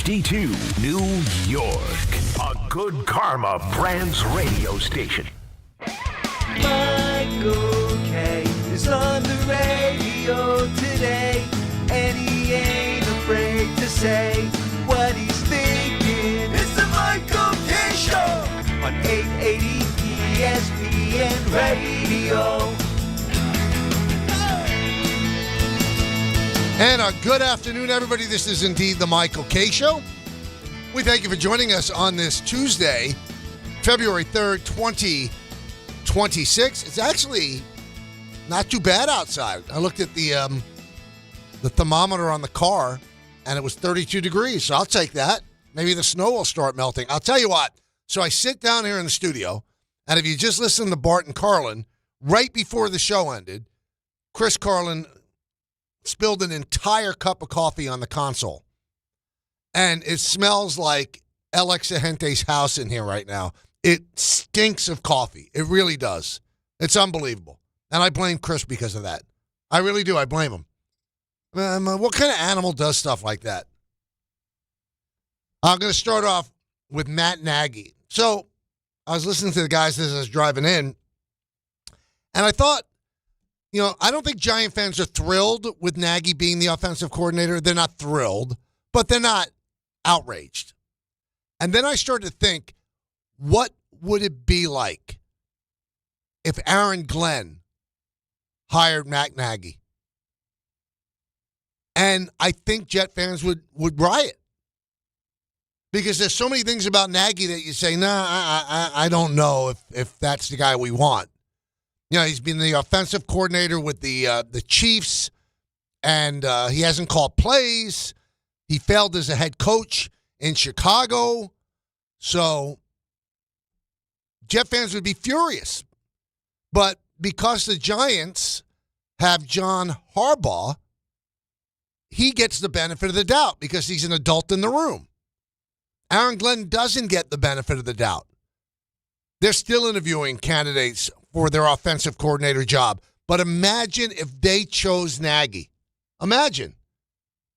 D2 New York, a Good Karma Brands radio station. Michael K. is on the radio today, and he ain't afraid to say what he's thinking. It's the Michael K. Show on 880 ESPN Radio. And a good afternoon, everybody. This is indeed the Michael K. Show. We thank you for joining us on this Tuesday, February 3rd, 2026. It's actually not too bad outside. I looked at the thermometer on the car, and it was 32 degrees, so I'll take that. Maybe the snow will start melting. I'll tell you what. So I sit down here in the studio, and if you just listen to Bart and Carlin, right before the show ended, Chris Carlin spilled an entire cup of coffee on the console. And it smells like El Exagente's house in here right now. It stinks of coffee. It really does. It's unbelievable. And I blame Chris because of that. I really do. I blame him. What kind of animal does stuff like that? I'm going to start off with Matt Nagy. So I was listening to the guys as I was driving in, and I thought, I don't think Giant fans are thrilled with Nagy being the offensive coordinator. They're not thrilled, but they're not outraged. And then I started to think, what would it be like if Aaron Glenn hired Matt Nagy? And I think Jet fans would riot. Because there's so many things about Nagy that you say, I don't know if that's the guy we want. He's been the offensive coordinator with the Chiefs, and he hasn't called plays. He failed as a head coach in Chicago. So Jet fans would be furious. But because the Giants have John Harbaugh, he gets the benefit of the doubt because he's an adult in the room. Aaron Glenn doesn't get the benefit of the doubt. They're still interviewing candidates for their offensive coordinator job. But imagine if they chose Nagy. Imagine.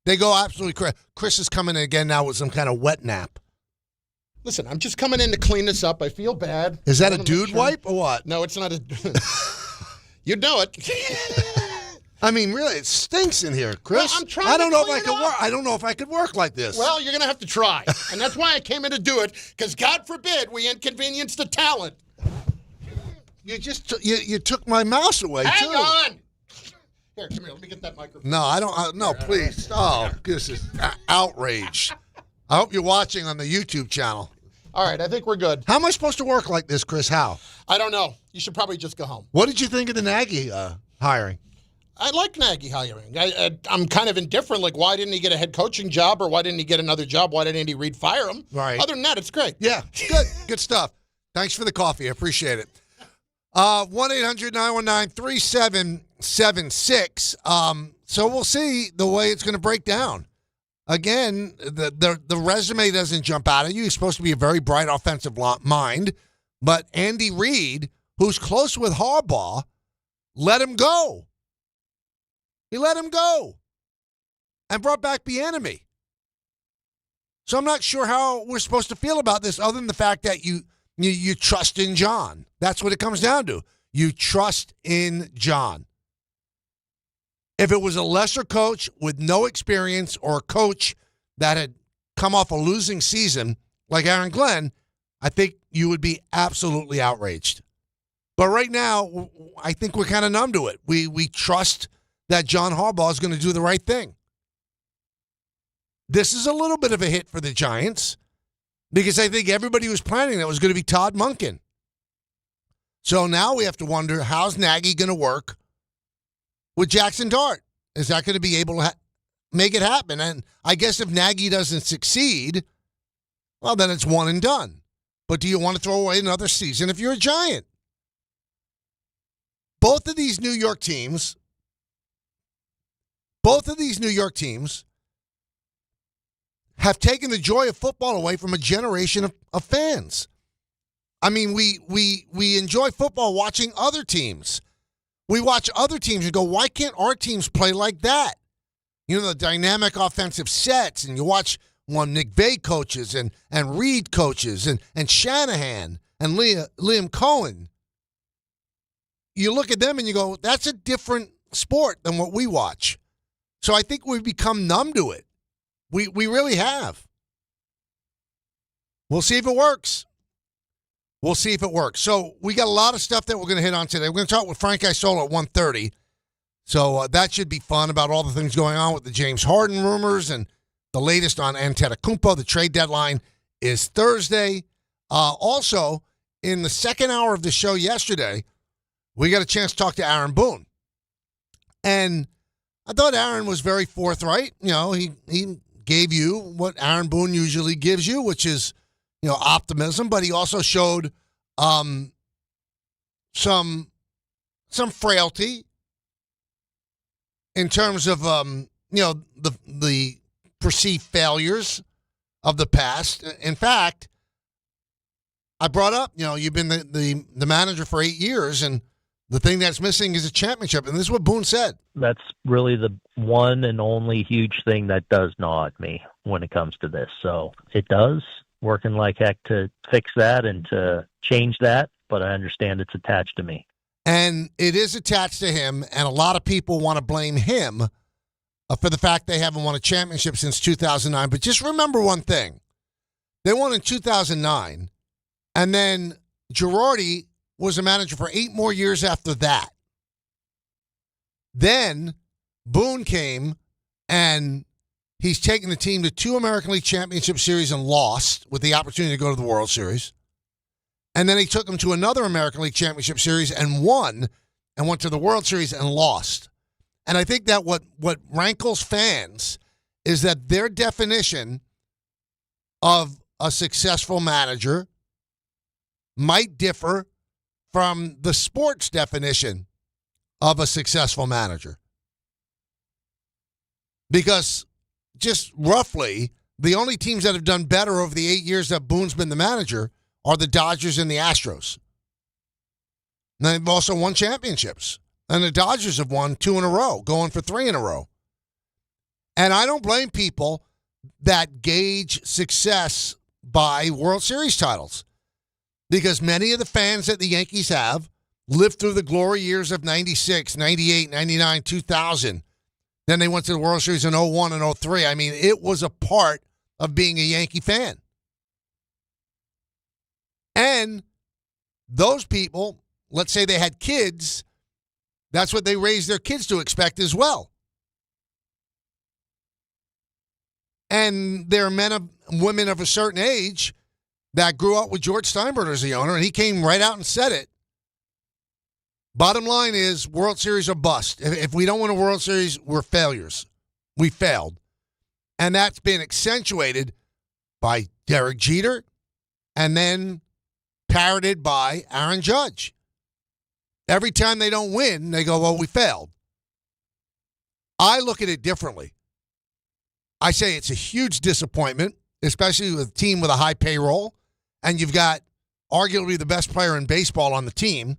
They go absolutely crazy. Chris is coming in again now with some kind of wet nap. Listen, I'm just coming in to clean this up. I feel bad. Is that a dude wipe or what? No, it's not a... You know it. I mean, really, it stinks in here, Chris. Well, I'm trying I don't to know if clean I it could up. work. I don't know if I could work like this. Well, you're going to have to try. And that's why I came in to do it, because God forbid we inconvenience the talent. You just you took my mouse away, Hang too. on. Here, come here. Let me get that microphone. No, I don't. No, please. Oh, this is outrage. I hope you're watching on the YouTube channel. All right, I think we're good. How am I supposed to work like this, Chris? How? I don't know. You should probably just go home. What did you think of the Nagy hiring? I like Nagy hiring. I'm kind of indifferent. Like, why didn't he get a head coaching job, or why didn't he get another job? Why didn't Andy Reid fire him? Right. Other than that, it's great. Yeah, good. Good stuff. Thanks for the coffee. I appreciate it. 1-800-919-3776. So we'll see the way it's going to break down. Again, the resume doesn't jump out at you. He's supposed to be a very bright offensive mind. But Andy Reid, who's close with Harbaugh, let him go. He let him go and brought back Bieniemy. So I'm not sure how we're supposed to feel about this other than the fact that you trust in John. That's what it comes down to. You trust in John. If it was a lesser coach with no experience or a coach that had come off a losing season like Aaron Glenn, I think you would be absolutely outraged. But right now, I think we're kind of numb to it. We trust that John Harbaugh is going to do the right thing. This is a little bit of a hit for the Giants because I think everybody was planning that was going to be Todd Monken. So now we have to wonder, how's Nagy going to work with Jackson Dart? Is that going to be able to make it happen? And I guess if Nagy doesn't succeed, well, then it's one and done. But do you want to throw away another season if you're a Giant? Both of these New York teams have taken the joy of football away from a generation of fans. I mean, we enjoy football watching other teams. We watch other teams and go, why can't our teams play like that? You know, the dynamic offensive sets, and you watch one McVay coaches and Reed coaches and Shanahan and Liam Cohen. You look at them and you go, that's a different sport than what we watch. So I think we've become numb to it. We really have. We'll see if it works. We'll see if it works. So we got a lot of stuff that we're going to hit on today. We're going to talk with Frank Isola at 1:30. So that should be fun about all the things going on with the James Harden rumors and the latest on Antetokounmpo. The trade deadline is Thursday. Also, in the second hour of the show yesterday, we got a chance to talk to Aaron Boone. And I thought Aaron was very forthright. You know, he gave you what Aaron Boone usually gives you, which is, you know, optimism, but he also showed some frailty in terms of the perceived failures of the past. In fact, I brought up, you know, you've been the manager for 8 years, and the thing that's missing is a championship. And this is what Boone said. That's really the one and only huge thing that does gnaw at me when it comes to this. So it does, working like heck to fix that and to change that, but I understand it's attached to me. And it is attached to him, and a lot of people want to blame him for the fact they haven't won a championship since 2009. But just remember one thing. They won in 2009, and then Girardi was a manager for 8 more years after that. Then Boone came, and he's taken the team to 2 American League Championship Series and lost with the opportunity to go to the World Series. And then he took them to another American League Championship Series and won, and went to the World Series and lost. And I think that what rankles fans is that their definition of a successful manager might differ from the sports definition of a successful manager. Because just roughly, the only teams that have done better over the 8 years that Boone's been the manager are the Dodgers and the Astros. And they've also won championships. And the Dodgers have won 2 in a row, going for 3 in a row. And I don't blame people that gauge success by World Series titles, because many of the fans that the Yankees have lived through the glory years of 96, 98, 99, 2000. Then they went to the World Series in 01 and 03. I mean, it was a part of being a Yankee fan. And those people, let's say they had kids, that's what they raised their kids to expect as well. And there are men and women of a certain age that grew up with George Steinbrenner as the owner, and he came right out and said it. Bottom line is, World Series are bust. If we don't win a World Series, we're failures. We failed. And that's been accentuated by Derek Jeter and then parroted by Aaron Judge. Every time they don't win, they go, well, we failed. I look at it differently. I say it's a huge disappointment, especially with a team with a high payroll, and you've got arguably the best player in baseball on the team,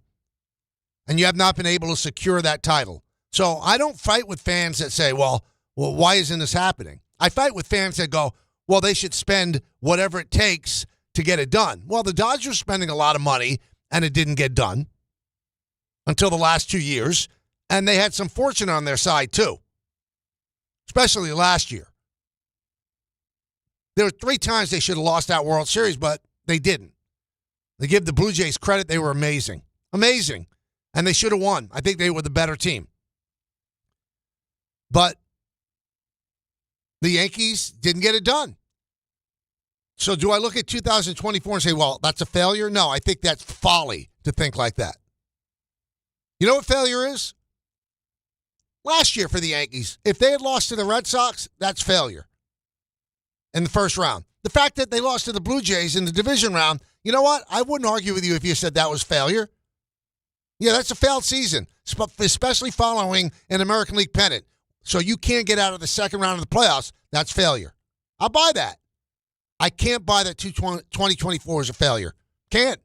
and you have not been able to secure that title. So I don't fight with fans that say, well, why isn't this happening? I fight with fans that go, well, they should spend whatever it takes to get it done. Well, the Dodgers are spending a lot of money, and it didn't get done until the last 2 years, and they had some fortune on their side too, especially last year. There were 3 times they should have lost that World Series, but they didn't. They give the Blue Jays credit. They were amazing. Amazing. And they should have won. I think they were the better team. But the Yankees didn't get it done. So do I look at 2024 and say, well, that's a failure? No, I think that's folly to think like that. You know what failure is? Last year for the Yankees, if they had lost to the Red Sox, that's failure in the first round. The fact that they lost to the Blue Jays in the division round, you know what? I wouldn't argue with you if you said that was failure. Yeah, that's a failed season, especially following an American League pennant. So you can't get out of the second round of the playoffs. That's failure. I'll buy that. I can't buy that 2024 is a failure. Can't.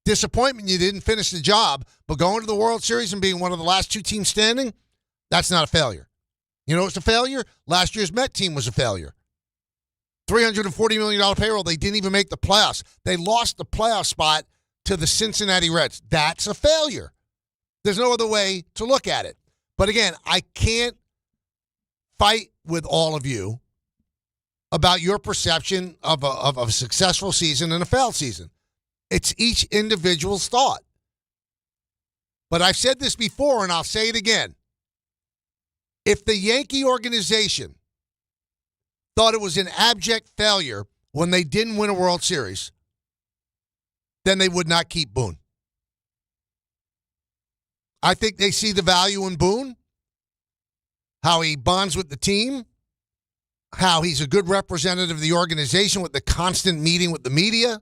Disappointment you didn't finish the job, but going to the World Series and being one of the last 2 teams standing, that's not a failure. You know what's a failure? Last year's Met team was a failure. $340 million payroll. They didn't even make the playoffs. They lost the playoff spot to the Cincinnati Reds. That's a failure. There's no other way to look at it. But again, I can't fight with all of you about your perception of a successful season and a failed season. It's each individual's thought. But I've said this before, and I'll say it again. If the Yankee organization thought it was an abject failure when they didn't win a World Series, then they would not keep Boone. I think they see the value in Boone, how he bonds with the team, how he's a good representative of the organization with the constant meeting with the media.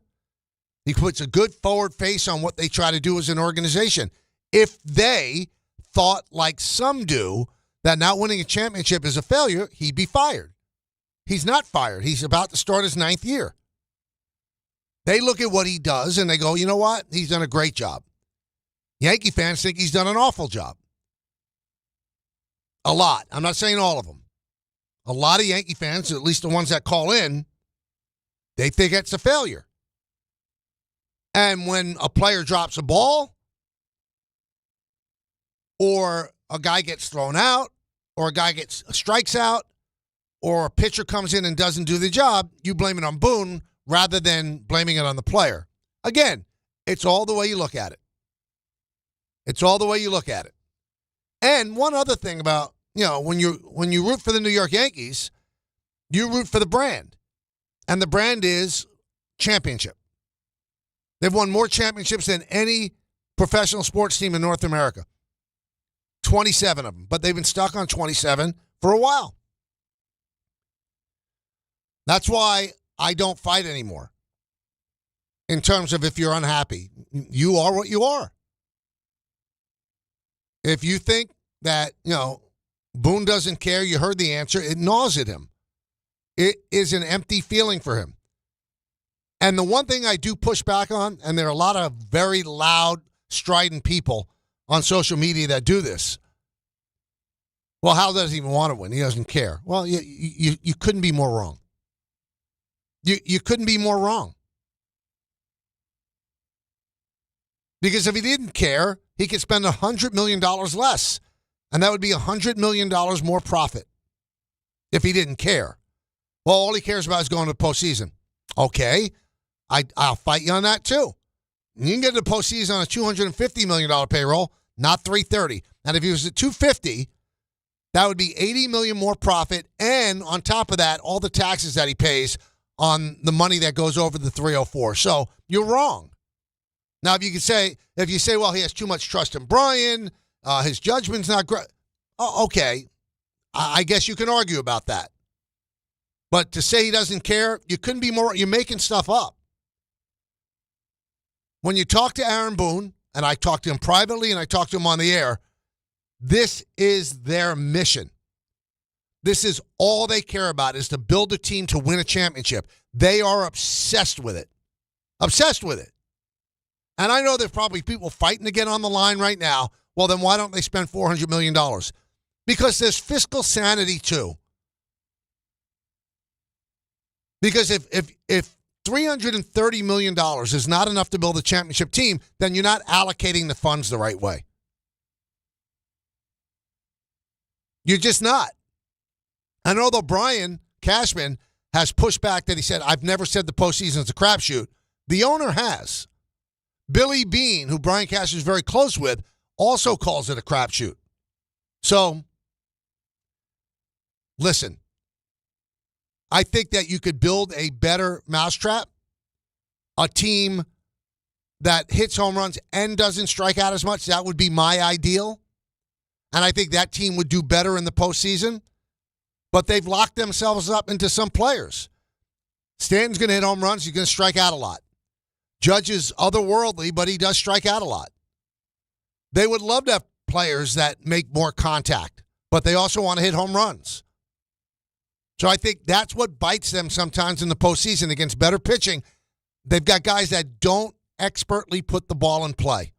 He puts a good forward face on what they try to do as an organization. If they thought, like some do, that not winning a championship is a failure, he'd be fired. He's not fired. He's about to start his 9th year. They look at what he does and they go, you know what? He's done a great job. Yankee fans think he's done an awful job. A lot. I'm not saying all of them. A lot of Yankee fans, at least the ones that call in, they think it's a failure. And when a player drops a ball, or a guy gets thrown out, or a guy gets strikes out, or a pitcher comes in and doesn't do the job, you blame it on Boone rather than blaming it on the player. Again, it's all the way you look at it. It's all the way you look at it. And one other thing about, when you root for the New York Yankees, you root for the brand. And the brand is championship. They've won more championships than any professional sports team in North America. 27 of them. But they've been stuck on 27 for a while. That's why I don't fight anymore. In terms of if you're unhappy, you are what you are. If you think that, Boone doesn't care, you heard the answer, it gnaws at him. It is an empty feeling for him. And the one thing I do push back on, and there are a lot of very loud, strident people on social media that do this. Well, Hal doesn't even want to win. He doesn't care. Well, you couldn't be more wrong. You couldn't be more wrong. Because if he didn't care, he could spend $100 million less. And that would be $100 million more profit if he didn't care. Well, all he cares about is going to the postseason. Okay, I'll fight you on that too. You can get to the postseason on a $250 million payroll, not $330. And if he was at $250, that would be $80 million more profit. And on top of that, all the taxes that he pays on the money that goes over the 304. So you're wrong. Now, if you say, well, he has too much trust in Brian, his judgment's not great. Oh, okay. I guess you can argue about that. But to say he doesn't care, you couldn't be more, you're making stuff up. When you talk to Aaron Boone, and I talked to him privately and I talked to him on the air, this is their mission. This is all they care about, is to build a team to win a championship. They are obsessed with it. Obsessed with it. And I know there's probably people fighting to get on the line right now. Well, then why don't they spend $400 million? Because there's fiscal sanity, too. Because if $330 million is not enough to build a championship team, then you're not allocating the funds the right way. You're just not. And although Brian Cashman has pushed back that he said, I've never said the postseason is a crapshoot, the owner has. Billy Beane, who Brian Cashman is very close with, also calls it a crapshoot. So, listen, I think that you could build a better mousetrap, a team that hits home runs and doesn't strike out as much. That would be my ideal. And I think that team would do better in the postseason. But they've locked themselves up into some players. Stanton's going to hit home runs. He's going to strike out a lot. Judge is otherworldly, but he does strike out a lot. They would love to have players that make more contact, but they also want to hit home runs. So I think that's what bites them sometimes in the postseason against better pitching. They've got guys that don't expertly put the ball in play.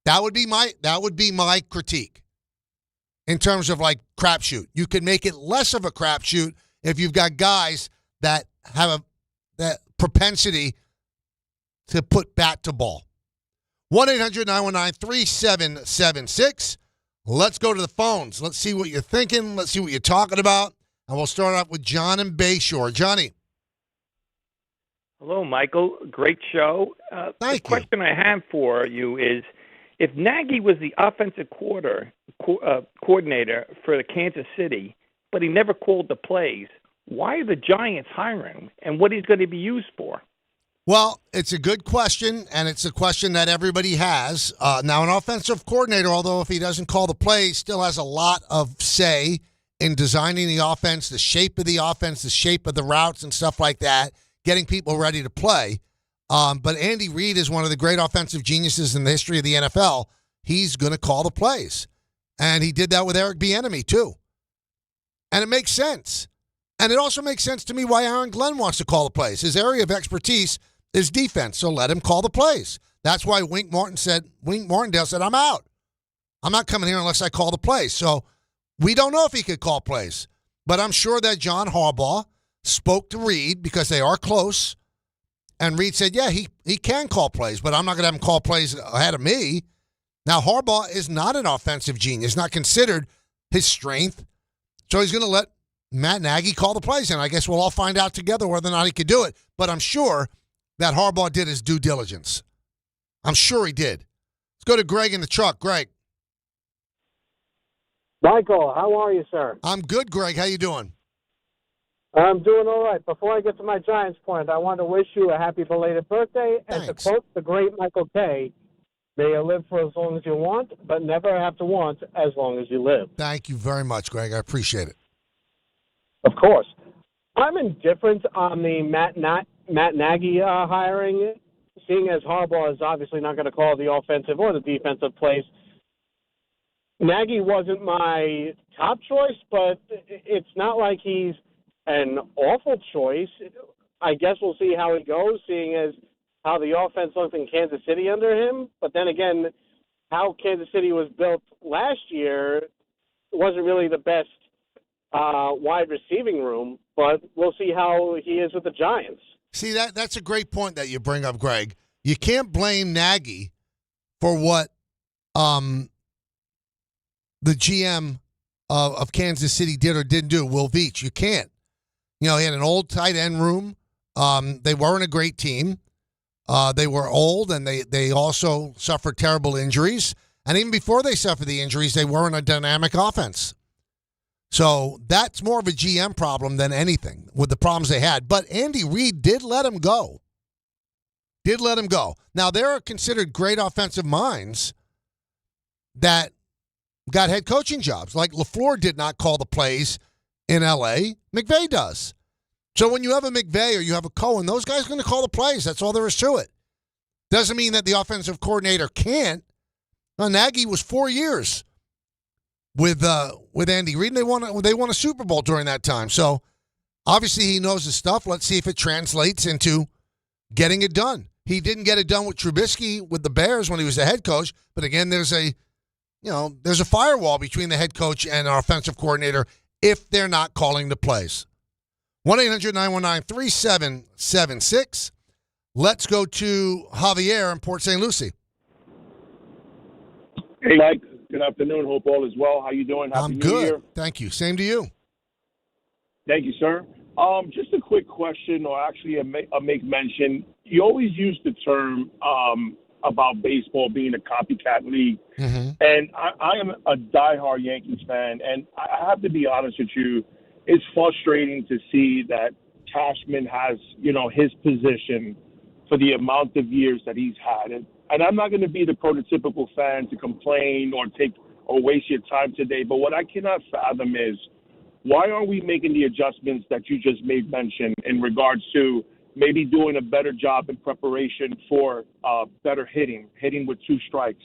That would be my critique in terms of like crapshoot. You could make it less of a crapshoot if you've got guys that have that propensity to put bat to ball. 1-800-919-3776. Let's go to the phones. Let's see what you're thinking. Let's see what you're talking about. And we'll start off with John in Bayshore. Johnny. Hello, Michael. Great show. Thank you. The question I have for you is, if Nagy was the offensive coordinator for the Kansas City, but he never called the plays, why are the Giants hiring him, and what he's going to be used for? Well, it's a good question, and it's a question that everybody has. Now, an offensive coordinator, although if he doesn't call the plays, still has a lot of say in designing the offense, the shape of the offense, the shape of the routes and stuff like that, getting people ready to play. But Andy Reid is one of the great offensive geniuses in the history of the NFL. He's going to call the plays. And he did that with Eric Bieniemy, too. And it makes sense. And it also makes sense to me why Aaron Glenn wants to call the plays. His area of expertise is defense, so let him call the plays. That's why Wink Martindale said, I'm out. I'm not coming here unless I call the plays. So we don't know if he could call plays. But I'm sure that John Harbaugh spoke to Reid because they are close. And Reid said, yeah, he can call plays, but I'm not going to have him call plays ahead of me. Now, Harbaugh is not an offensive genius, not considered his strength. So he's going to let Matt Nagy call the plays, and I guess we'll all find out together whether or not he could do it. But I'm sure that Harbaugh did his due diligence. I'm sure he did. Let's go to Greg in the truck. Greg. Michael, how are you, sir? I'm good, Greg. How you doing? I'm doing all right. Before I get to my Giants point, I want to wish you a happy belated birthday. Thanks. And to quote the great Michael Kay, may you live for as long as you want, but never have to want as long as you live. Thank you very much, Greg. I appreciate it. Of course. I'm indifferent on the Matt Nagy hiring, seeing as Harbaugh is obviously not going to call the offensive or the defensive plays. Nagy wasn't my top choice, but it's not like he's an awful choice. I guess we'll see how it goes, seeing as how the offense looked in Kansas City under him. But then again, how Kansas City was built last year wasn't really the best wide receiving room, but we'll see how he is with the Giants. See, that's a great point that you bring up, Greg. You can't blame Nagy for what the GM of Kansas City did or didn't do, Will Veach. You can't. You know, he had an old tight end room. They weren't a great team. They were old, and they also suffered terrible injuries. And even before they suffered the injuries, they weren't a dynamic offense. So that's more of a GM problem than anything with the problems they had. But Andy Reid did let him go. Now, there are considered great offensive minds that got head coaching jobs. Like LaFleur did not call the plays in L.A. McVay does. So when you have a McVay or you have a Cohen, those guys are going to call the plays. That's all there is to it. Doesn't mean that the offensive coordinator can't. Now, Nagy was 4 years with Andy Reid, and they won a Super Bowl during that time. So obviously he knows his stuff. Let's see if it translates into getting it done. He didn't get it done with Trubisky with the Bears when he was the head coach. But again, there's a firewall between the head coach and our offensive coordinator if they're not calling the plays. 1-800-919-3776. Let's go to Javier in Port St. Lucie. Hey, Mike. Good afternoon. Hope all is well. How you doing? Happy I'm New good. Year. Thank you. Same to you. Thank you, sir. Just a quick question, or actually a make mention. You always use the term about baseball being a copycat league. Mm-hmm. And I am a diehard Yankees fan, and I have to be honest with you, it's frustrating to see that Cashman has, his position for the amount of years that he's had. And I'm not going to be the prototypical fan to complain or waste your time today, but what I cannot fathom is why aren't we making the adjustments that you just made mention in regards to maybe doing a better job in preparation for better hitting with two strikes,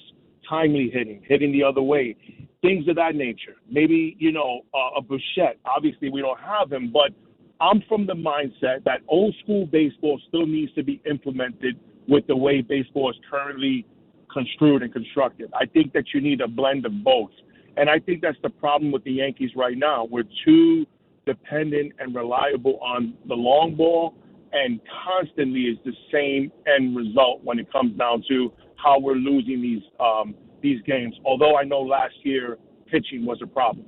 timely hitting the other way, things of that nature. Maybe, a Bichette. Obviously, we don't have him, but I'm from the mindset that old school baseball still needs to be implemented with the way baseball is currently construed and constructed. I think that you need a blend of both. And I think that's the problem with the Yankees right now. We're too dependent and reliable on the long ball, and constantly is the same end result when it comes down to how we're losing these games. Although I know last year pitching was a problem.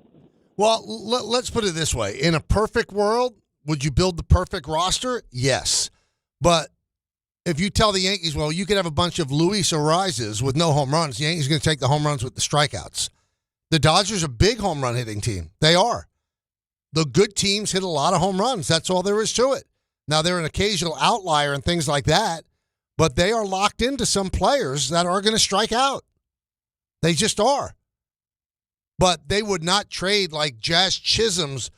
Well, let's put it this way. In a perfect world, would you build the perfect roster? Yes. But if you tell the Yankees, well, you could have a bunch of Luis Arises with no home runs, the Yankees are going to take the home runs with the strikeouts. The Dodgers are a big home run hitting team. They are. The good teams hit a lot of home runs. That's all there is to it. Now, they're an occasional outlier and things like that, but they are locked into some players that are going to strike out. They just are. But they would not trade like Jazz Chisholm's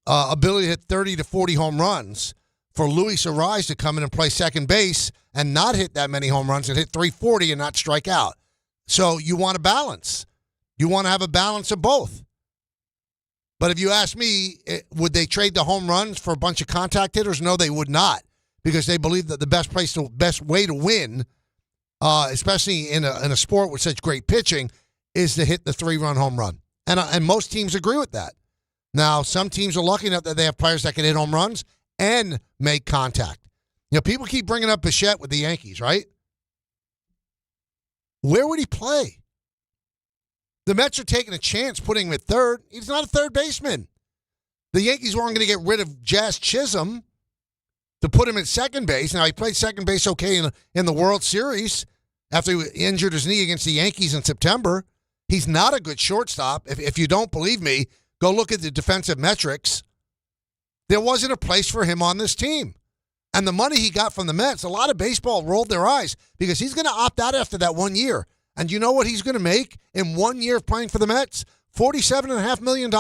ability to hit 30 to 40 home runs for Luis Ariz to come in and play second base and not hit that many home runs and hit 340 and not strike out. So you want a balance. You want to have a balance of both. But if you ask me, would they trade the home runs for a bunch of contact hitters? No, they would not, because they believe that the best way to win, especially in a sport with such great pitching, is to hit the 3-run home run. And most teams agree with that. Now, some teams are lucky enough that they have players that can hit home runs and make contact. You know, people keep bringing up Bichette with the Yankees, right? Where would he play? The Mets are taking a chance putting him at third. He's not a third baseman. The Yankees weren't going to get rid of Jazz Chisholm to put him at second base. Now, he played second base okay in the World Series after he injured his knee against the Yankees in September. He's not a good shortstop. If you don't believe me, go look at the defensive metrics. There wasn't a place for him on this team. And the money he got from the Mets, a lot of baseball rolled their eyes because he's going to opt out after that 1 year. And you know what he's going to make in 1 year of playing for the Mets? $47.5 million.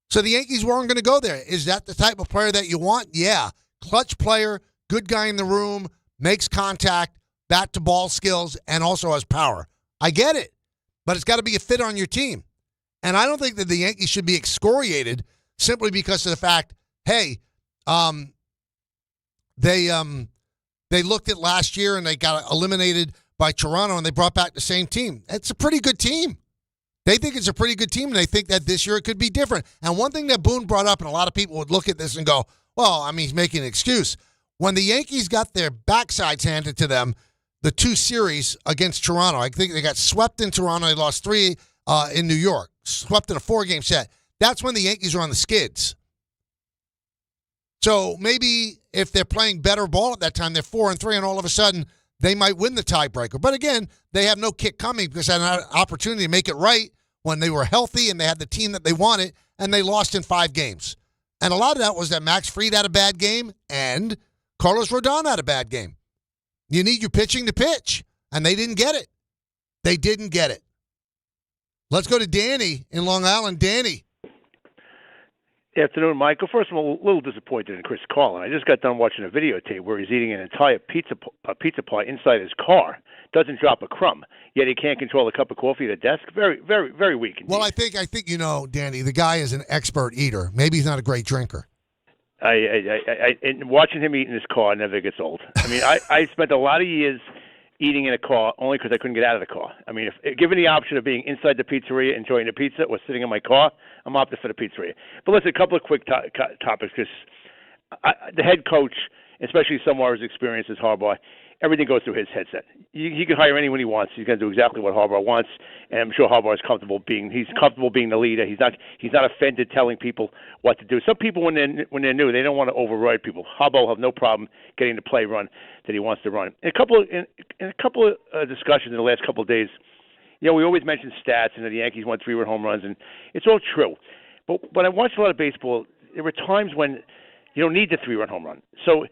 So the Yankees weren't going to go there. Is that the type of player that you want? Yeah. Clutch player, good guy in the room, makes contact, bat-to-ball skills, and also has power. I get it. But it's got to be a fit on your team. And I don't think that the Yankees should be excoriated simply because of the fact, hey, they looked at last year and they got eliminated by Toronto and they brought back the same team. It's a pretty good team. They think it's a pretty good team, and they think that this year it could be different. And one thing that Boone brought up, and a lot of people would look at this and go, well, I mean, he's making an excuse. When the Yankees got their backsides handed to them, the 2 series against Toronto, I think they got swept in Toronto. They lost 3 in New York, swept in a 4-game set. That's when the Yankees were on the skids. So maybe if they're playing better ball at that time, they're 4-3, and all of a sudden they might win the tiebreaker. But again, they have no kick coming because they had an opportunity to make it right when they were healthy and they had the team that they wanted, and they lost in 5 games. And a lot of that was that Max Fried had a bad game and Carlos Rodon had a bad game. You need your pitching to pitch, and they didn't get it. They didn't get it. Let's go to Danny in Long Island. Danny. Afternoon, Michael. First of all, a little disappointed in Chris Carlin. I just got done watching a videotape where he's eating an entire pizza pie inside his car. Doesn't drop a crumb. Yet he can't control a cup of coffee at a desk. Very, very, very weak. Indeed. Well, I think you know, Danny, the guy is an expert eater. Maybe he's not a great drinker. And watching him eat in his car never gets old. I mean, I spent a lot of years eating in a car only because I couldn't get out of the car. I mean, if given the option of being inside the pizzeria enjoying the pizza or sitting in my car, I'm opting for the pizzeria. But listen, a couple of quick topics, because the head coach, especially someone as experienced as Harbaugh, everything goes through his headset. He can hire anyone he wants. He's going to do exactly what Harbaugh wants, and I'm sure Harbaugh is comfortable being the leader. He's not offended telling people what to do. Some people, when they're new, they don't want to override people. Harbaugh will have no problem getting the play run that he wants to run. In a couple of discussions in the last couple of days, you know, we always mention stats and that the Yankees won 3-run home runs, and it's all true. But when I watched a lot of baseball, there were times when you don't need the 3-run home run. So,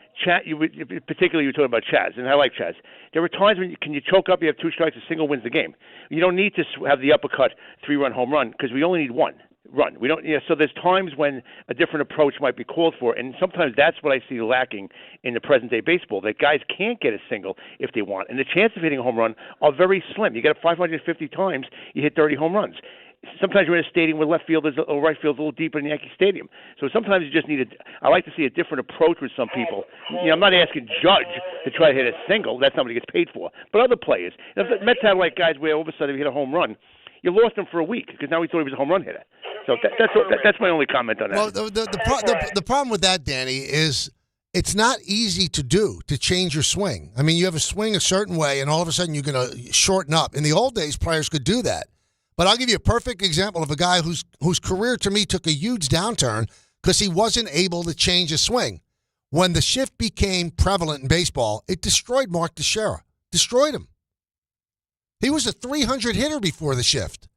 particularly you were talking about Chaz, and I like Chaz. There were times when you choke up, you have 2 strikes, a single wins the game. You don't need to have the uppercut 3-run home run because we only need 1 run. We don't. So there's times when a different approach might be called for, and sometimes that's what I see lacking in the present-day baseball, that guys can't get a single if they want, and the chances of hitting a home run are very slim. You get it 550 times, you hit 30 home runs. Sometimes you're in a stadium where left field or right field is a little deeper in Yankee Stadium. So sometimes you just need I like to see a different approach with some people. You know, I'm not asking Judge to try to hit a single. That's somebody gets paid for. But other players. If the Mets have like guys where all of a sudden if you hit a home run, you lost him for a week because now he thought he was a home run hitter. So that's my only comment on that. Well, the problem with that, Danny, is it's not easy to change your swing. I mean, you have a swing a certain way, and all of a sudden you're going to shorten up. In the old days, players could do that. But I'll give you a perfect example of a guy whose career, to me, took a huge downturn because he wasn't able to change his swing. When the shift became prevalent in baseball, it destroyed Mark Teixeira. Destroyed him. He was a 300 hitter before the shift.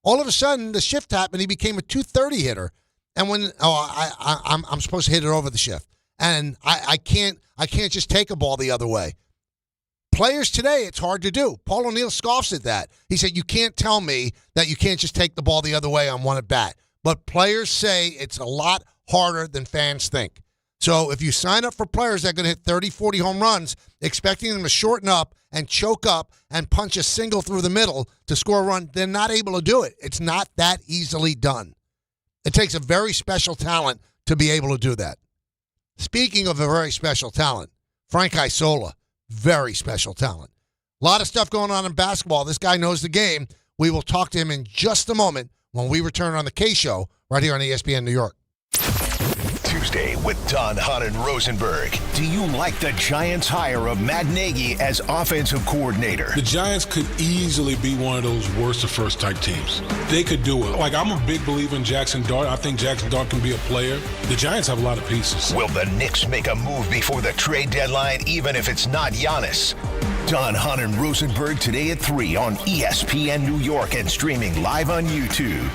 All of a sudden, the shift happened. He became a 230 hitter. And when I'm supposed to hit it over the shift, and I can't just take a ball the other way. Players today, it's hard to do. Paul O'Neill scoffs at that. He said, "You can't tell me that you can't just take the ball the other way on one at bat." But players say it's a lot harder than fans think. So if you sign up for players that are going to hit 30, 40 home runs, expecting them to shorten up and choke up and punch a single through the middle to score a run, they're not able to do it. It's not that easily done. It takes a very special talent to be able to do that. Speaking of a very special talent, Frank Isola, very special talent. A lot of stuff going on in basketball. This guy knows the game. We will talk to him in just a moment when we return on the K Show right here on ESPN New York. Tuesday with Don, Hunt, and Rosenberg. Do you like the Giants' hire of Matt Nagy as offensive coordinator? The Giants could easily be one of those worst of first type teams. They could do it. Like, I'm a big believer in Jackson Dart. I think Jackson Dart can be a player. The Giants have a lot of pieces. Will the Knicks make a move before the trade deadline, even if it's not Giannis? Don, Hunt, and Rosenberg today at 3 on ESPN New York and streaming live on YouTube.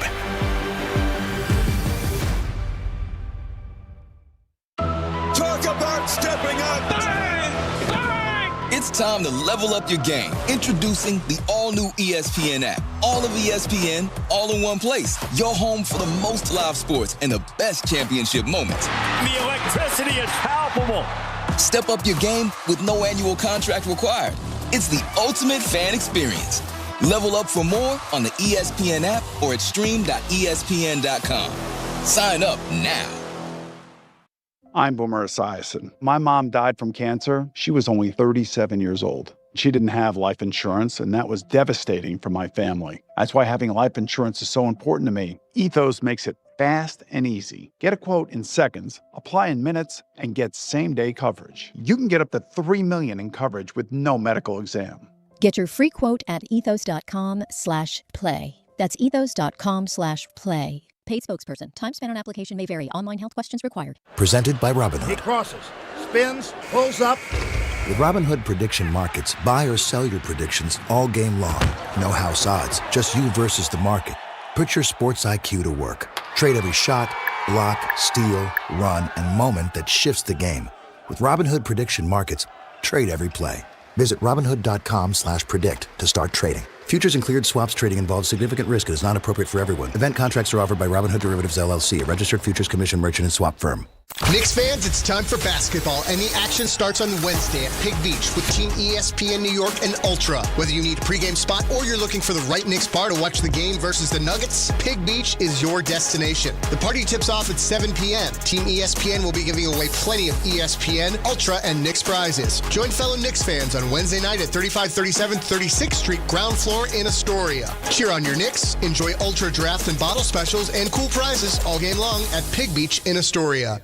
Stepping up. Bang! Bang! It's time to level up your game. Introducing the all-new ESPN app. All of ESPN, all in one place. Your home for the most live sports and the best championship moments. The electricity is palpable. Step up your game with no annual contract required. It's the ultimate fan experience. Level up for more on the ESPN app or at stream.espn.com. Sign up now. I'm Boomer Esiason. My mom died from cancer. She was only 37 years old. She didn't have life insurance, and that was devastating for my family. That's why having life insurance is so important to me. Ethos makes it fast and easy. Get a quote in seconds, apply in minutes, and get same-day coverage. You can get up to $3 million in coverage with no medical exam. Get your free quote at ethos.com/play. That's ethos.com/play. Paid spokesperson. Time spent on application may vary. Online health questions required. Presented by Robinhood. He crosses, spins, pulls up. With Robinhood Prediction Markets, buy or sell your predictions all game long. No house odds, just you versus the market. Put your sports IQ to work. Trade every shot, block, steal, run, and moment that shifts the game. With Robinhood Prediction Markets, trade every play. Visit Robinhood.com/predict to start trading. Futures and cleared swaps trading involves significant risk and is not appropriate for everyone. Event contracts are offered by Robinhood Derivatives LLC, a registered futures commission merchant and swap firm. Knicks fans, it's time for basketball, and the action starts on Wednesday at Pig Beach with Team ESPN New York and Ultra. Whether you need a pregame spot or you're looking for the right Knicks bar to watch the game versus the Nuggets, Pig Beach is your destination. The party tips off at 7 p.m. Team ESPN will be giving away plenty of ESPN, Ultra, and Knicks prizes. Join fellow Knicks fans on Wednesday night at 3537 36th Street, ground floor in Astoria. Cheer on your Knicks, enjoy Ultra draft and bottle specials, and cool prizes all game long at Pig Beach in Astoria.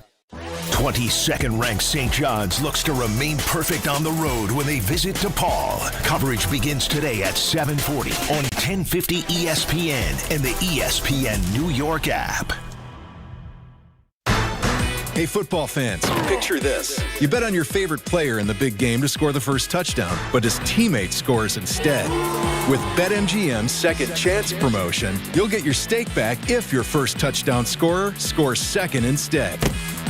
22nd ranked St. John's looks to remain perfect on the road when they visit DePaul. Coverage begins today at 7:40 on 1050 ESPN and the ESPN New York app. Hey, football fans, picture this. You bet on your favorite player in the big game to score the first touchdown, but his teammate scores instead. With BetMGM's Second Chance promotion, you'll get your stake back if your first touchdown scorer scores second instead.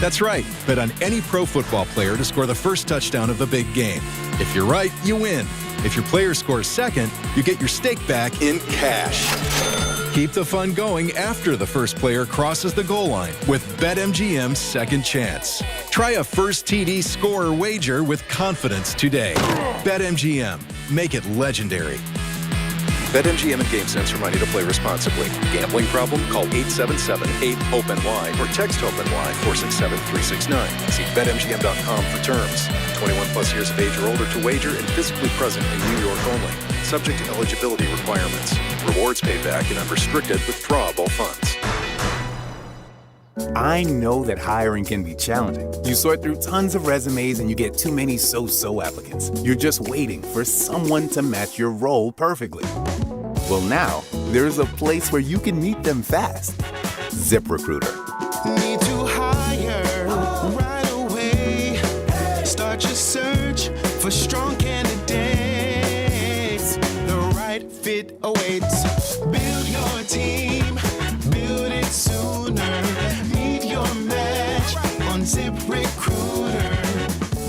That's right. Bet on any pro football player to score the first touchdown of the big game. If you're right, you win. If your player scores second, you get your stake back in cash. Keep the fun going after the first player crosses the goal line with BetMGM's Second Chance. Try a first TD scorer wager with confidence today. BetMGM. Make it legendary. BetMGM and GameSense remind you to play responsibly. Gambling problem? Call 877-8-HOPE-NY or text HOPE-NY 467-369. See BetMGM.com for terms. 21 plus years of age or older to wager and physically present in New York only. Subject to eligibility requirements. Rewards paid back and unrestricted withdrawable funds. I know that hiring can be challenging. You sort through tons of resumes and you get too many so-so applicants. You're just waiting for someone to match your role perfectly. Well, now, there's a place where you can meet them fast. ZipRecruiter. Need to hire right away. Start your search for strong candidates. The right fit awaits. Build your team. Build it sooner. Meet your match on ZipRecruiter.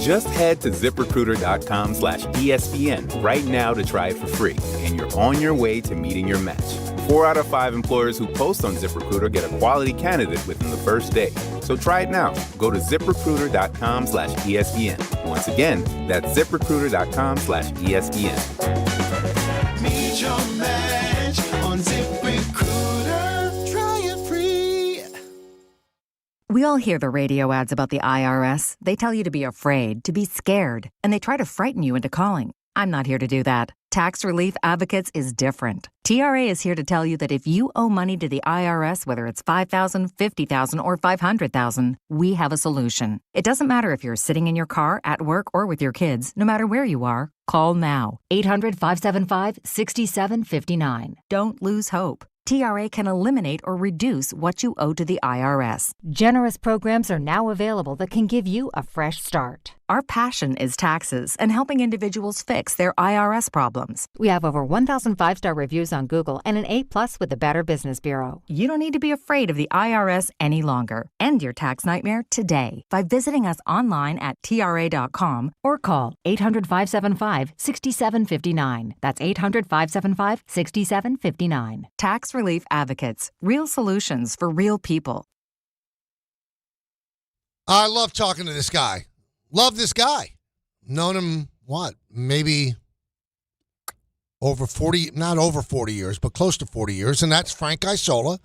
Just head to ZipRecruiter.com/ESPN right now to try it for free, and you're on your way to meeting your match. 4 out of 5 employers who post on ZipRecruiter get a quality candidate within the first day. So try it now. Go to ZipRecruiter.com/ESPN. Once again, that's ZipRecruiter.com/ESPN. Meet your match on ZipRecruiter. Try it free. We all hear the radio ads about the IRS. They tell you to be afraid, to be scared, and they try to frighten you into calling. I'm not here to do that. Tax Relief Advocates is different. TRA is here to tell you that if you owe money to the IRS, whether it's $5,000, $50,000, or $500,000, we have a solution. It doesn't matter if you're sitting in your car, at work, or with your kids. No matter where you are, call now. 800-575-6759. Don't lose hope. TRA can eliminate or reduce what you owe to the IRS. Generous programs are now available that can give you a fresh start. Our passion is taxes and helping individuals fix their IRS problems. We have over 1,000 5-star reviews on Google and an A+ with the Better Business Bureau. You don't need to be afraid of the IRS any longer. End your tax nightmare today by visiting us online at TRA.com or call 800-575-6759. That's 800-575-6759. Tax Relief Advocates. Real solutions for real people. I love talking to this guy. Love this guy. Known him, maybe over 40, not over 40 years, but close to 40 years. And that's Frank Isola.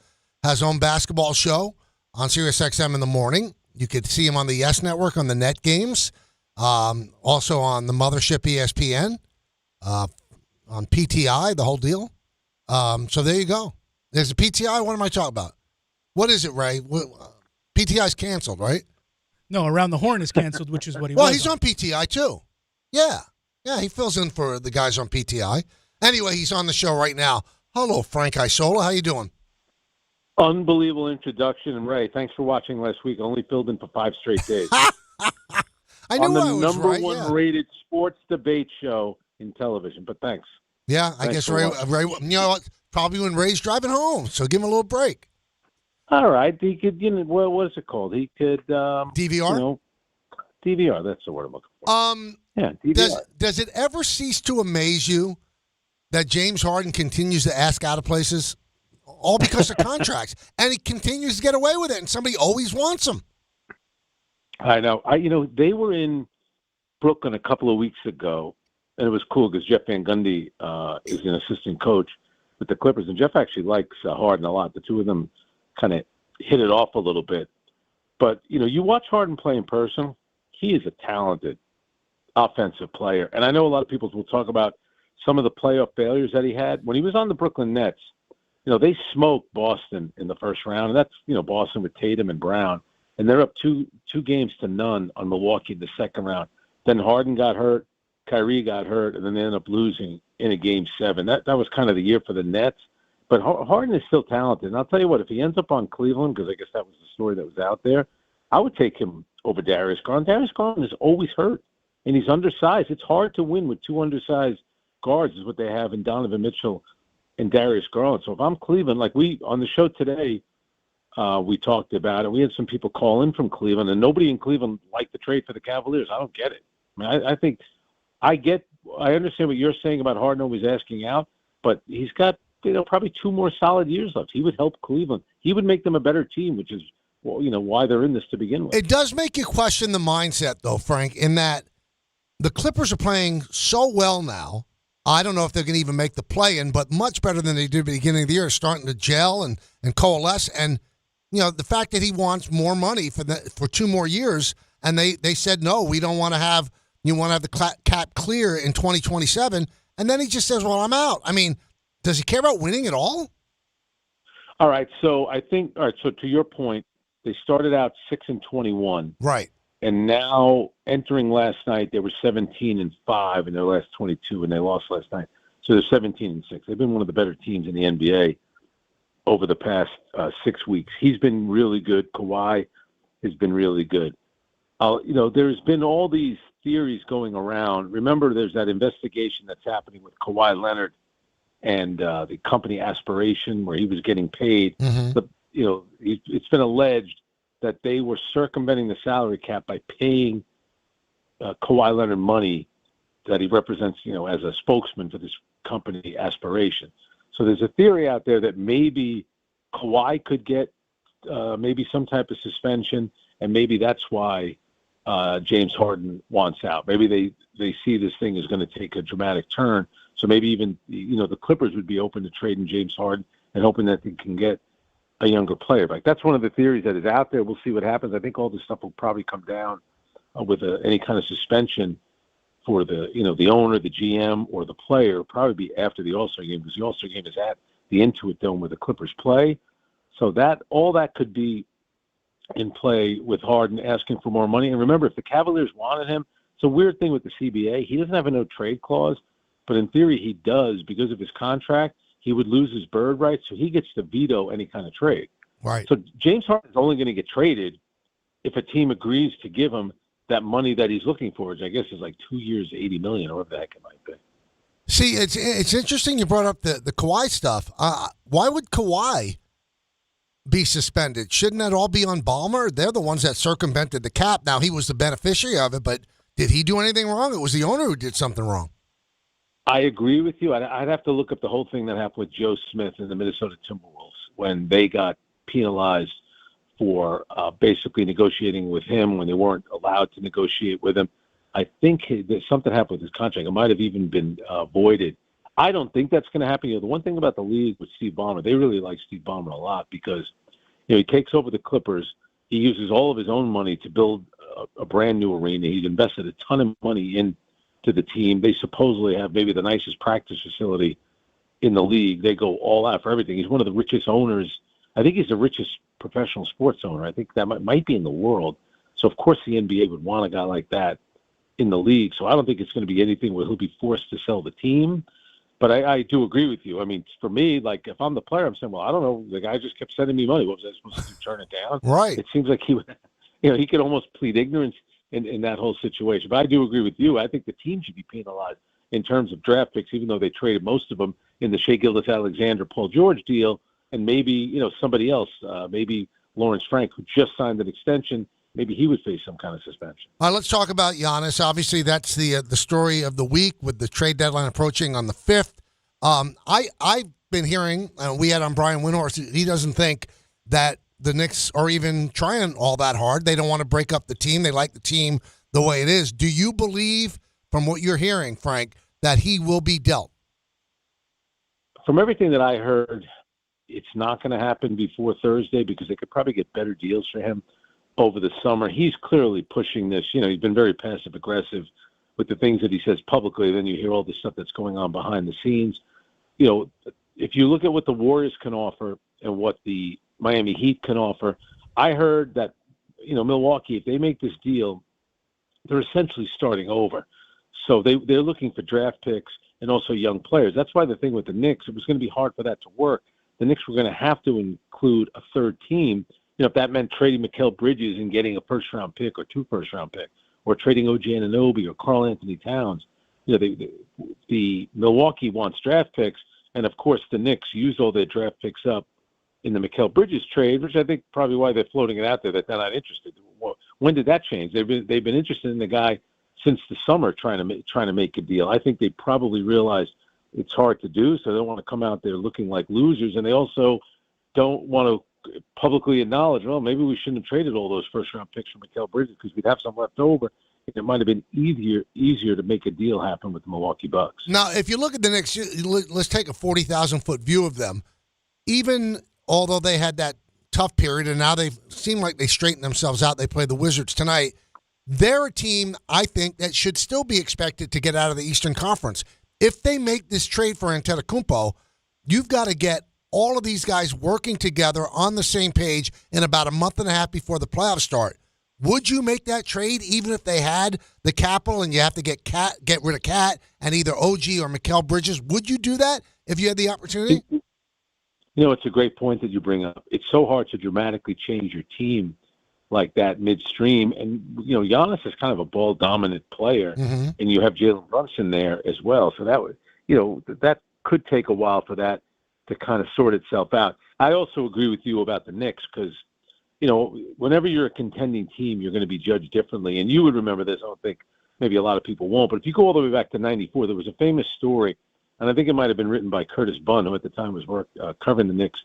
Has his own basketball show on SiriusXM in the morning. You could see him on the Yes Network on the Net Games. Also on the Mothership ESPN. On PTI, the whole deal. So there you go. There's a PTI. What am I talking about? What is it, Ray? PTI's canceled, right? No, Around the Horn is canceled, which is what he well, was. He's on PTI, too. Yeah. Yeah, he fills in for the guys on PTI. Anyway, he's on the show right now. Hello, Frank Isola. How you doing? Unbelievable introduction. And, Ray, thanks for watching last week. I only filled in for 5 straight days. I knew on the I was number right, one yeah. rated sports debate show in television. But thanks. Yeah, I guess Ray, you know what? Probably when Ray's driving home, so give him a little break. All right. He could, what is it called? He could. DVR? DVR, that's the word I'm looking for. Yeah, DVR. Does it ever cease to amaze you that James Harden continues to ask out of places? All because of contracts. And he continues to get away with it, and somebody always wants him. I know. They were in Brooklyn a couple of weeks ago, and it was cool because Jeff Van Gundy is an assistant coach with the Clippers, and Jeff actually likes Harden a lot. The two of them kind of hit it off a little bit. But, you watch Harden play in person, he is a talented offensive player. And I know a lot of people will talk about some of the playoff failures that he had. When he was on the Brooklyn Nets, they smoked Boston in the first round. And that's, Boston with Tatum and Brown. And they're up two games to none on Milwaukee in the second round. Then Harden got hurt, Kyrie got hurt, and then they ended up losing in a Game 7. That was kind of the year for the Nets. But Harden is still talented. And I'll tell you what, if he ends up on Cleveland, because I guess that was the story that was out there, I would take him over Darius Garland. Darius Garland is always hurt, and he's undersized. It's hard to win with two undersized guards is what they have in Donovan Mitchell and Darius Garland. So if I'm Cleveland, like on the show today, we talked about it. We had some people call in from Cleveland, and nobody in Cleveland liked the trade for the Cavaliers. I don't get it. I mean, I understand what you're saying about Harden always asking out, but he's got probably 2 more solid years left. He would help Cleveland. He would make them a better team, which is why they're in this to begin with. It does make you question the mindset, though, Frank, in that the Clippers are playing so well now. I don't know if they're going to even make the play-in, but much better than they did at the beginning of the year, starting to gel and coalesce. And, the fact that he wants more money for 2 more years, and they said, no, we don't want to have – you want to have the cap clear in 2027. And then he just says, well, I'm out. I mean, does he care about winning at all? All right. So I think, so to your point, they started out 6-21. Right. And now entering last night, they were 17-5 in their last 22, and they lost last night. So they're 17-6. They've been one of the better teams in the NBA over the past 6 weeks. He's been really good. Kawhi has been really good. There's been all these theories going around. Remember, there's that investigation that's happening with Kawhi Leonard and the company Aspiration, where he was getting paid. Mm-hmm. It's been alleged that they were circumventing the salary cap by paying Kawhi Leonard money that he represents, as a spokesman for this company Aspiration. So there's a theory out there that maybe Kawhi could get maybe some type of suspension, and maybe that's why James Harden wants out. Maybe they see this thing is going to take a dramatic turn. So maybe even, the Clippers would be open to trading James Harden and hoping that they can get a younger player back. That's one of the theories that is out there. We'll see what happens. I think all this stuff will probably come down with any kind of suspension for the owner, the GM, or the player. Probably be after the All-Star game, because the All-Star game is at the Intuit Dome where the Clippers play. So all that could be in play with Harden asking for more money. And remember, if the Cavaliers wanted him, it's a weird thing with the CBA. He doesn't have a no-trade clause, but in theory he does because of his contract. He would lose his bird rights, so he gets to veto any kind of trade. Right. So James Harden is only going to get traded if a team agrees to give him that money that he's looking for, which I guess is like 2 years, $80 million, or whatever the heck it might be. See, it's interesting you brought up the Kawhi stuff. Why would Kawhi be suspended? Shouldn't that all be on Ballmer? They're the ones that circumvented the cap. Now, he was the beneficiary of it, but did he do anything wrong? It was the owner who did something wrong. I agree with you. I'd have to look up the whole thing that happened with Joe Smith and the Minnesota Timberwolves when they got penalized for basically negotiating with him when they weren't allowed to negotiate with him. I think something happened with his contract. It might have even been voided. I don't think that's going to happen. The one thing about the league with Steve Ballmer, they really like Steve Ballmer a lot because he takes over the Clippers. He uses all of his own money to build a brand new arena. He's invested a ton of money into the team. They supposedly have maybe the nicest practice facility in the league. They go all out for everything. He's one of the richest owners. I think he's the richest professional sports owner. I think that might be in the world. So, of course, the NBA would want a guy like that in the league. So I don't think it's going to be anything where he'll be forced to sell the team. But I do agree with you. I mean, for me, like, if I'm the player, I'm saying, well, I don't know. The guy just kept sending me money. What was I supposed to do, turn it down? Right. It seems like he would, he could almost plead ignorance in that whole situation. But I do agree with you. I think the team should be penalized in terms of draft picks, even though they traded most of them in the Shai Gilgeous-Alexander, Paul George deal, and maybe, somebody else, maybe Lawrence Frank, who just signed an extension, maybe he would face some kind of suspension. All right, let's talk about Giannis. Obviously, that's the story of the week with the trade deadline approaching on the 5th. I've been hearing, we had on Brian Windhorst, he doesn't think that the Knicks are even trying all that hard. They don't want to break up the team. They like the team the way it is. Do you believe, from what you're hearing, Frank, that he will be dealt? From everything that I heard, it's not going to happen before Thursday because they could probably get better deals for him over the summer. He's clearly pushing this. He's been very passive-aggressive with the things that he says publicly. Then you hear all the stuff that's going on behind the scenes. If you look at what the Warriors can offer and what the Miami Heat can offer, I heard that, Milwaukee, if they make this deal, they're essentially starting over. So they're looking for draft picks and also young players. That's why the thing with the Knicks, it was going to be hard for that to work. The Knicks were going to have to include a third team. If that meant trading Mikal Bridges and getting a first-round pick or 2 first-round picks, or trading OG Anunoby or Karl Anthony Towns. The Milwaukee wants draft picks, and of course the Knicks used all their draft picks up in the Mikal Bridges trade, which I think probably why they're floating it out there that they're not interested. When did that change? They've been interested in the guy since the summer, trying to make a deal. I think they probably realized it's hard to do, so they don't want to come out there looking like losers, and they also don't want to publicly acknowledge, well, maybe we shouldn't have traded all those first-round picks for Mikal Bridges because we'd have some left over. It might have been easier to make a deal happen with the Milwaukee Bucks. Now, if you look at the Knicks, let's take a 40,000-foot view of them. Even although they had that tough period, and now they seem like they straightened themselves out, they play the Wizards tonight, they're a team, I think, that should still be expected to get out of the Eastern Conference. If they make this trade for Antetokounmpo, you've got to get all of these guys working together on the same page in about a month and a half before the playoffs start. Would you make that trade even if they had the capital and you have to get rid of Cat and either OG or Mikal Bridges? Would you do that if you had the opportunity? It's a great point that you bring up. It's so hard to dramatically change your team like that midstream. And, Giannis is kind of a ball-dominant player, and you have Jalen Brunson there as well. So that would, that could take a while for that to kind of sort itself out. I also agree with you about the Knicks because, whenever you're a contending team, you're going to be judged differently. And you would remember this. I don't think maybe a lot of people won't. But if you go all the way back to 94, there was a famous story, and I think it might have been written by Curtis Bunn, who at the time was covering the Knicks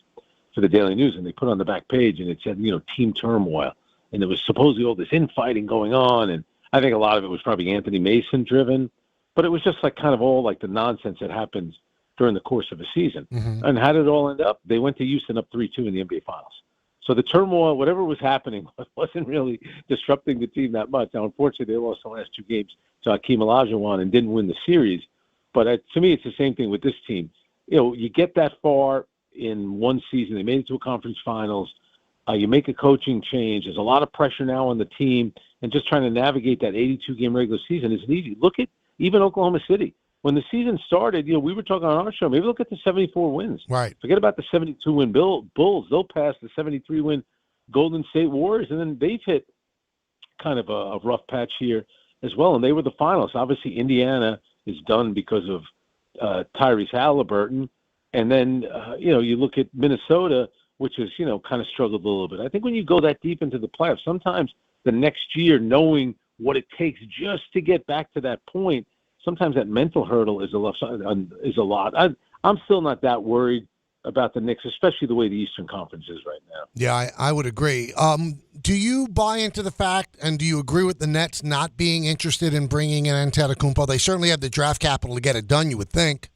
for the Daily News. And they put on the back page, and it said, team turmoil. And there was supposedly all this infighting going on. And I think a lot of it was probably Anthony Mason driven. But it was just like kind of all like the nonsense that happens during the course of a season. And how did it all end up? They went to Houston up 3-2 in the NBA Finals. So the turmoil, whatever was happening, wasn't really disrupting the team that much. Now, unfortunately, they lost the last two games to Hakeem Olajuwon and didn't win the series. But to me, it's the same thing with this team. You get that far in one season. They made it to a conference finals. You make a coaching change. There's a lot of pressure now on the team. And just trying to navigate that 82-game regular season isn't easy. Look at even Oklahoma City. When the season started, we were talking on our show, maybe look at the 74 wins. Right. Forget about the 72-win Bulls. They'll pass the 73-win Golden State Warriors, and then they've hit kind of a rough patch here as well, and they were the finalists. Obviously, Indiana is done because of Tyrese Halliburton, and then, you look at Minnesota, which has, kind of struggled a little bit. I think when you go that deep into the playoffs, sometimes the next year knowing what it takes just to get back to that point, sometimes that mental hurdle is a lot. I'm still not that worried about the Knicks, especially the way the Eastern Conference is right now. Yeah, I would agree. Do you buy into the fact, and do you agree with the Nets not being interested in bringing in Antetokounmpo? They certainly have the draft capital to get it done, you would think.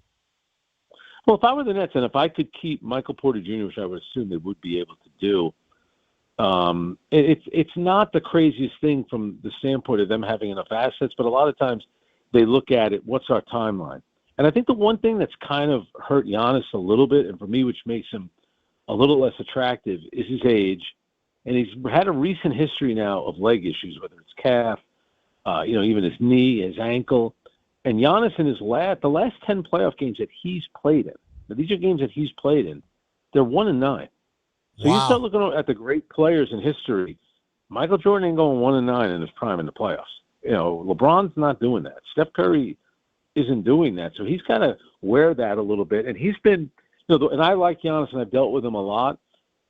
Well, if I were the Nets, and if I could keep Michael Porter Jr., which I would assume they would be able to do, it's not the craziest thing from the standpoint of them having enough assets, but a lot of times they look at it, what's our timeline? And I think the one thing that's kind of hurt Giannis a little bit, and for me, which makes him a little less attractive, is his age. And he's had a recent history now of leg issues, whether it's calf, even his knee, his ankle. And Giannis in the last 10 playoff games that he's played in, now these are games that he's played in, they're 1-9. So you start looking at the great players in history, Michael Jordan ain't going 1-9 in his prime in the playoffs. LeBron's not doing that. Steph Curry isn't doing that. So he's got to wear that a little bit. And he's been, and I like Giannis, and I've dealt with him a lot.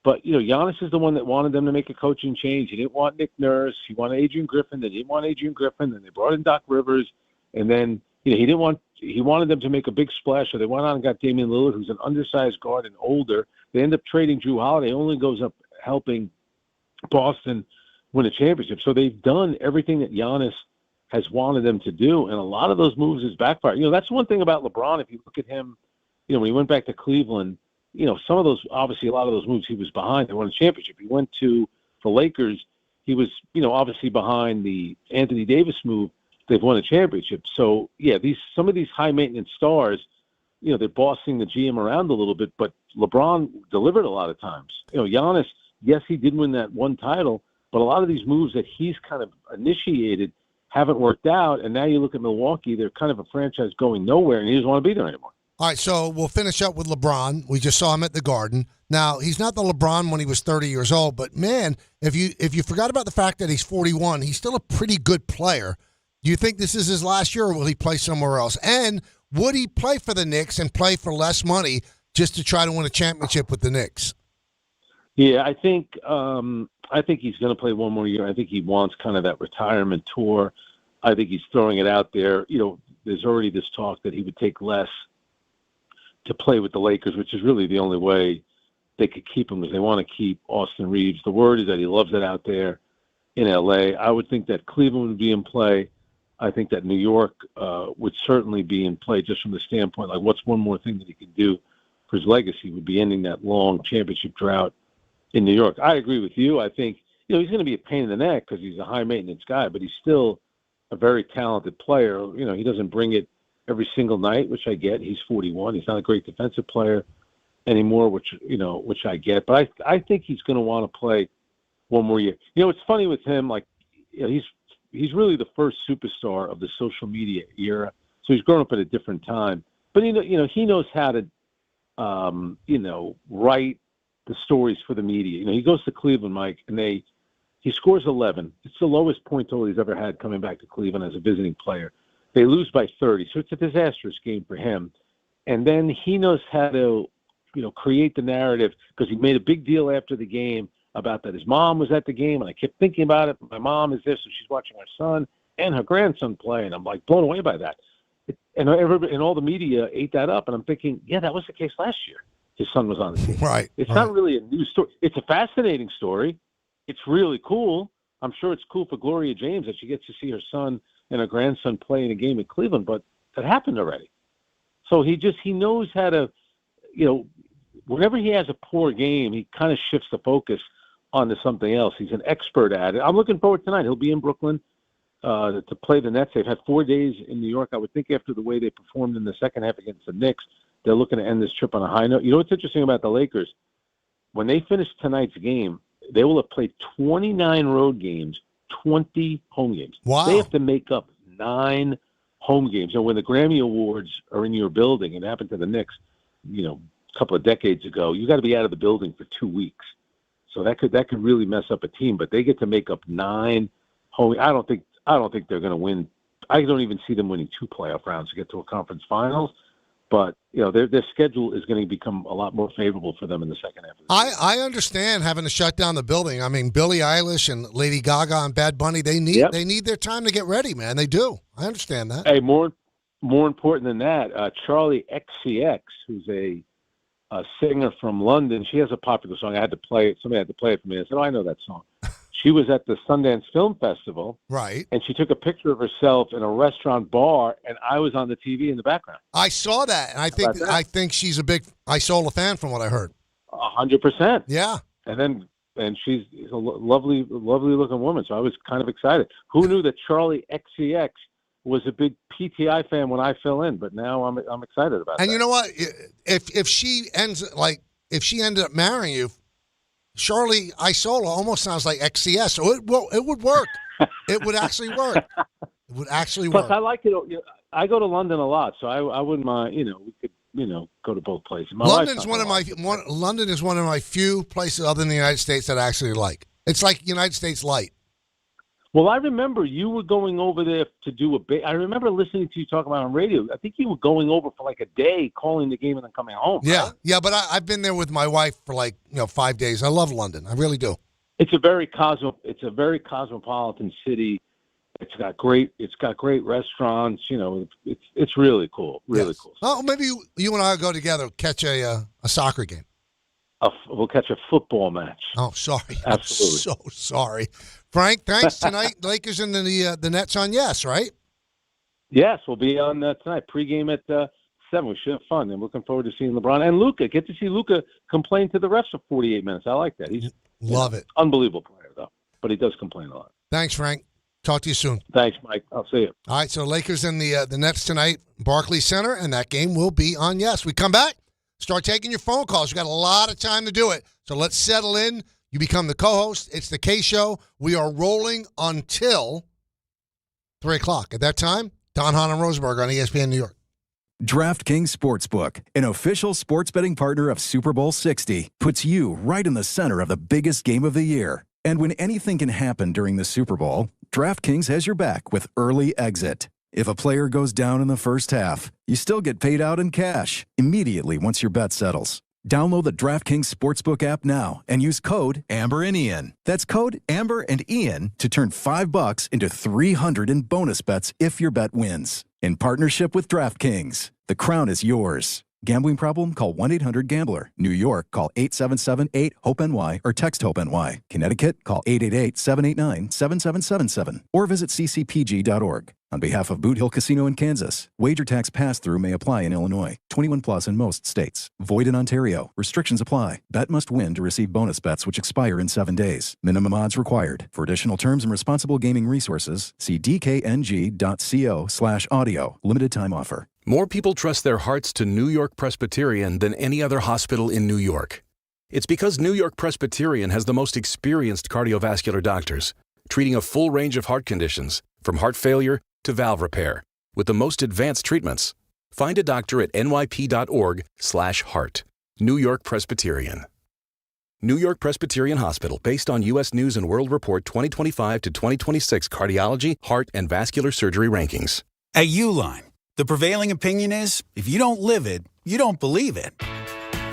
But, Giannis is the one that wanted them to make a coaching change. He didn't want Nick Nurse. He wanted Adrian Griffin. They didn't want Adrian Griffin. Then they brought in Doc Rivers. And then, he wanted them to make a big splash. So they went on and got Damian Lillard, who's an undersized guard and older. They end up trading Drew Holiday. Only goes up helping Boston win a championship. So they've done everything that Giannis has wanted them to do, and a lot of those moves has backfired. That's one thing about LeBron. If you look at him, when he went back to Cleveland, some of those, obviously a lot of those moves he was behind. They won a championship. He went to the Lakers. He was, obviously behind the Anthony Davis move. They've won a championship. So, yeah, some of these high-maintenance stars, they're bossing the GM around a little bit, but LeBron delivered a lot of times. Giannis, yes, he did win that one title, but a lot of these moves that he's kind of initiated haven't worked out, and now you look at Milwaukee, they're kind of a franchise going nowhere, and he doesn't want to be there anymore. All right, so we'll finish up with LeBron. We just saw him at the Garden. Now, he's not the LeBron when he was 30 years old, but, man, if you forgot about the fact that he's 41, he's still a pretty good player. Do you think this is his last year, or will he play somewhere else? And would he play for the Knicks and play for less money just to try to win a championship with the Knicks? Yeah, I think he's going to play one more year. I think he wants kind of that retirement tour. I think he's throwing it out there. There's already this talk that he would take less to play with the Lakers, which is really the only way they could keep him, because they want to keep Austin Reeves. The word is that he loves it out there in L.A. I would think that Cleveland would be in play. I think that New York would certainly be in play, just from the standpoint, like, what's one more thing that he can do for his legacy would be ending that long championship drought in New York. I agree with you. I think, he's going to be a pain in the neck because he's a high-maintenance guy, but he's still a very talented player. He doesn't bring it every single night, which I get. He's 41. He's not a great defensive player. anymore, which I get. But I think he's going to want to play one more year. It's funny with him, like he's really the first superstar of the social media era. So he's grown up at a different time. But he knows how to write the stories for the media. He goes to Cleveland, Mike, and he scores 11. It's the lowest point total he's ever had coming back to Cleveland as a visiting player. They lose by 30, so it's a disastrous game for him. And then he knows how to, create the narrative, because he made a big deal after the game about that his mom was at the game, and I kept thinking about it. My mom is there, so she's watching her son and her grandson play, and I'm like blown away by that. And all the media ate that up, and I'm thinking, yeah, that was the case last year. His son was on the team. Right. It's not really a new story. It's a fascinating story. It's really cool. I'm sure it's cool for Gloria James that she gets to see her son and her grandson play in a game in Cleveland, but that happened already. So he knows how to, whenever he has a poor game, he kind of shifts the focus onto something else. He's an expert at it. I'm looking forward tonight. He'll be in Brooklyn to play the Nets. They've had 4 days in New York. I would think after the way they performed in the second half against the Knicks, they're looking to end this trip on a high note. You know what's interesting about the Lakers? When they finish tonight's game, they will have played 29 road games, 20 home games. Wow. They have to make up 9 home games. And when the Grammy Awards are in your building, and it happened to the Knicks, a couple of decades ago, you got to be out of the building for 2 weeks. So that could really mess up a team. But they get to make up 9 home. I don't think they're going to win. I don't even see them winning 2 playoff rounds to get to a conference finals. But their schedule is going to become a lot more favorable for them in the second half of the season. I understand having to shut down the building. I mean, Billie Eilish and Lady Gaga and Bad Bunny, they need their time to get ready, man. They do. I understand that. Hey, more important than that, Charlie XCX, who's a singer from London, she has a popular song. I had to play it. Somebody had to play it for me. I said, I know that song. She was at the Sundance Film Festival, right? And she took a picture of herself in a restaurant bar, and I was on the TV in the background. I saw that, and I think she's a big Isola fan, from what I heard. 100%. Yeah. And she's a lovely looking woman, so I was kind of excited. Who knew that Charlie XCX was a big PTI fan when I fell in? But now I'm excited about it. And you know what? If she ended up marrying you, Charlie Isola almost sounds like XCS, so it would work. It would actually work. It would actually work. Plus, I like it. I go to London a lot, so I wouldn't mind. We could go to both places. London is one of my few places other than the United States that I actually like. It's like United States light. Well, I remember you were going over there to do I remember listening to you talk about it on radio. I think you were going over for like a day, calling the game and then coming home. Yeah, right? yeah, but I've been there with my wife for 5 days. I love London. I really do. It's a very cosmopolitan city. It's got great restaurants. It's really cool. Really cool. Oh, maybe you and I will go together, catch a soccer game. We'll catch a football match. Oh, sorry. Absolutely. I'm so sorry. Frank, thanks. Tonight, Lakers and the Nets on Yes, right? Yes, we'll be on tonight. Pregame at 7. We should have fun. I'm looking forward to seeing LeBron and Luka. Get to see Luka complain to the refs for 48 minutes. I like that. He's Love it. Unbelievable player, though. But he does complain a lot. Thanks, Frank. Talk to you soon. Thanks, Mike. I'll see you. All right, so Lakers and the Nets tonight, Barclays Center, and that game will be on Yes. We come back, start taking your phone calls. We got a lot of time to do it, so let's settle in. You become the co-host. It's the K Show. We are rolling until 3 o'clock. At that time, Don Hahn and Rosenberg on ESPN New York. DraftKings Sportsbook, an official sports betting partner of Super Bowl 60, puts you right in the center of the biggest game of the year. And when anything can happen during the Super Bowl, DraftKings has your back with early exit. If a player goes down in the first half, you still get paid out in cash immediately once your bet settles. Download the DraftKings Sportsbook app now and use code Amber and Ian. That's code Amber and Ian to turn $5 into $300 in bonus bets if your bet wins. In partnership with DraftKings, the crown is yours. Gambling problem? Call 1-800-GAMBLER. New York, call 877-8-HOPE-NY or text HOPE-NY. Connecticut, call 888-789-7777 or visit ccpg.org. On behalf of Boot Hill Casino in Kansas, wager tax pass-through may apply in Illinois. 21 plus in most states. Void in Ontario. Restrictions apply. Bet must win to receive bonus bets which expire in 7 days. Minimum odds required. For additional terms and responsible gaming resources, see dkng.co/audio. Limited time offer. More people trust their hearts to New York Presbyterian than any other hospital in New York. It's because New York Presbyterian has the most experienced cardiovascular doctors, treating a full range of heart conditions, from heart failure to valve repair, with the most advanced treatments. Find a doctor at nyp.org/heart. New York Presbyterian. New York Presbyterian Hospital, based on U.S. News & World Report 2025 to 2026 cardiology, heart, and vascular surgery rankings. At Uline, the prevailing opinion is, if you don't live it, you don't believe it.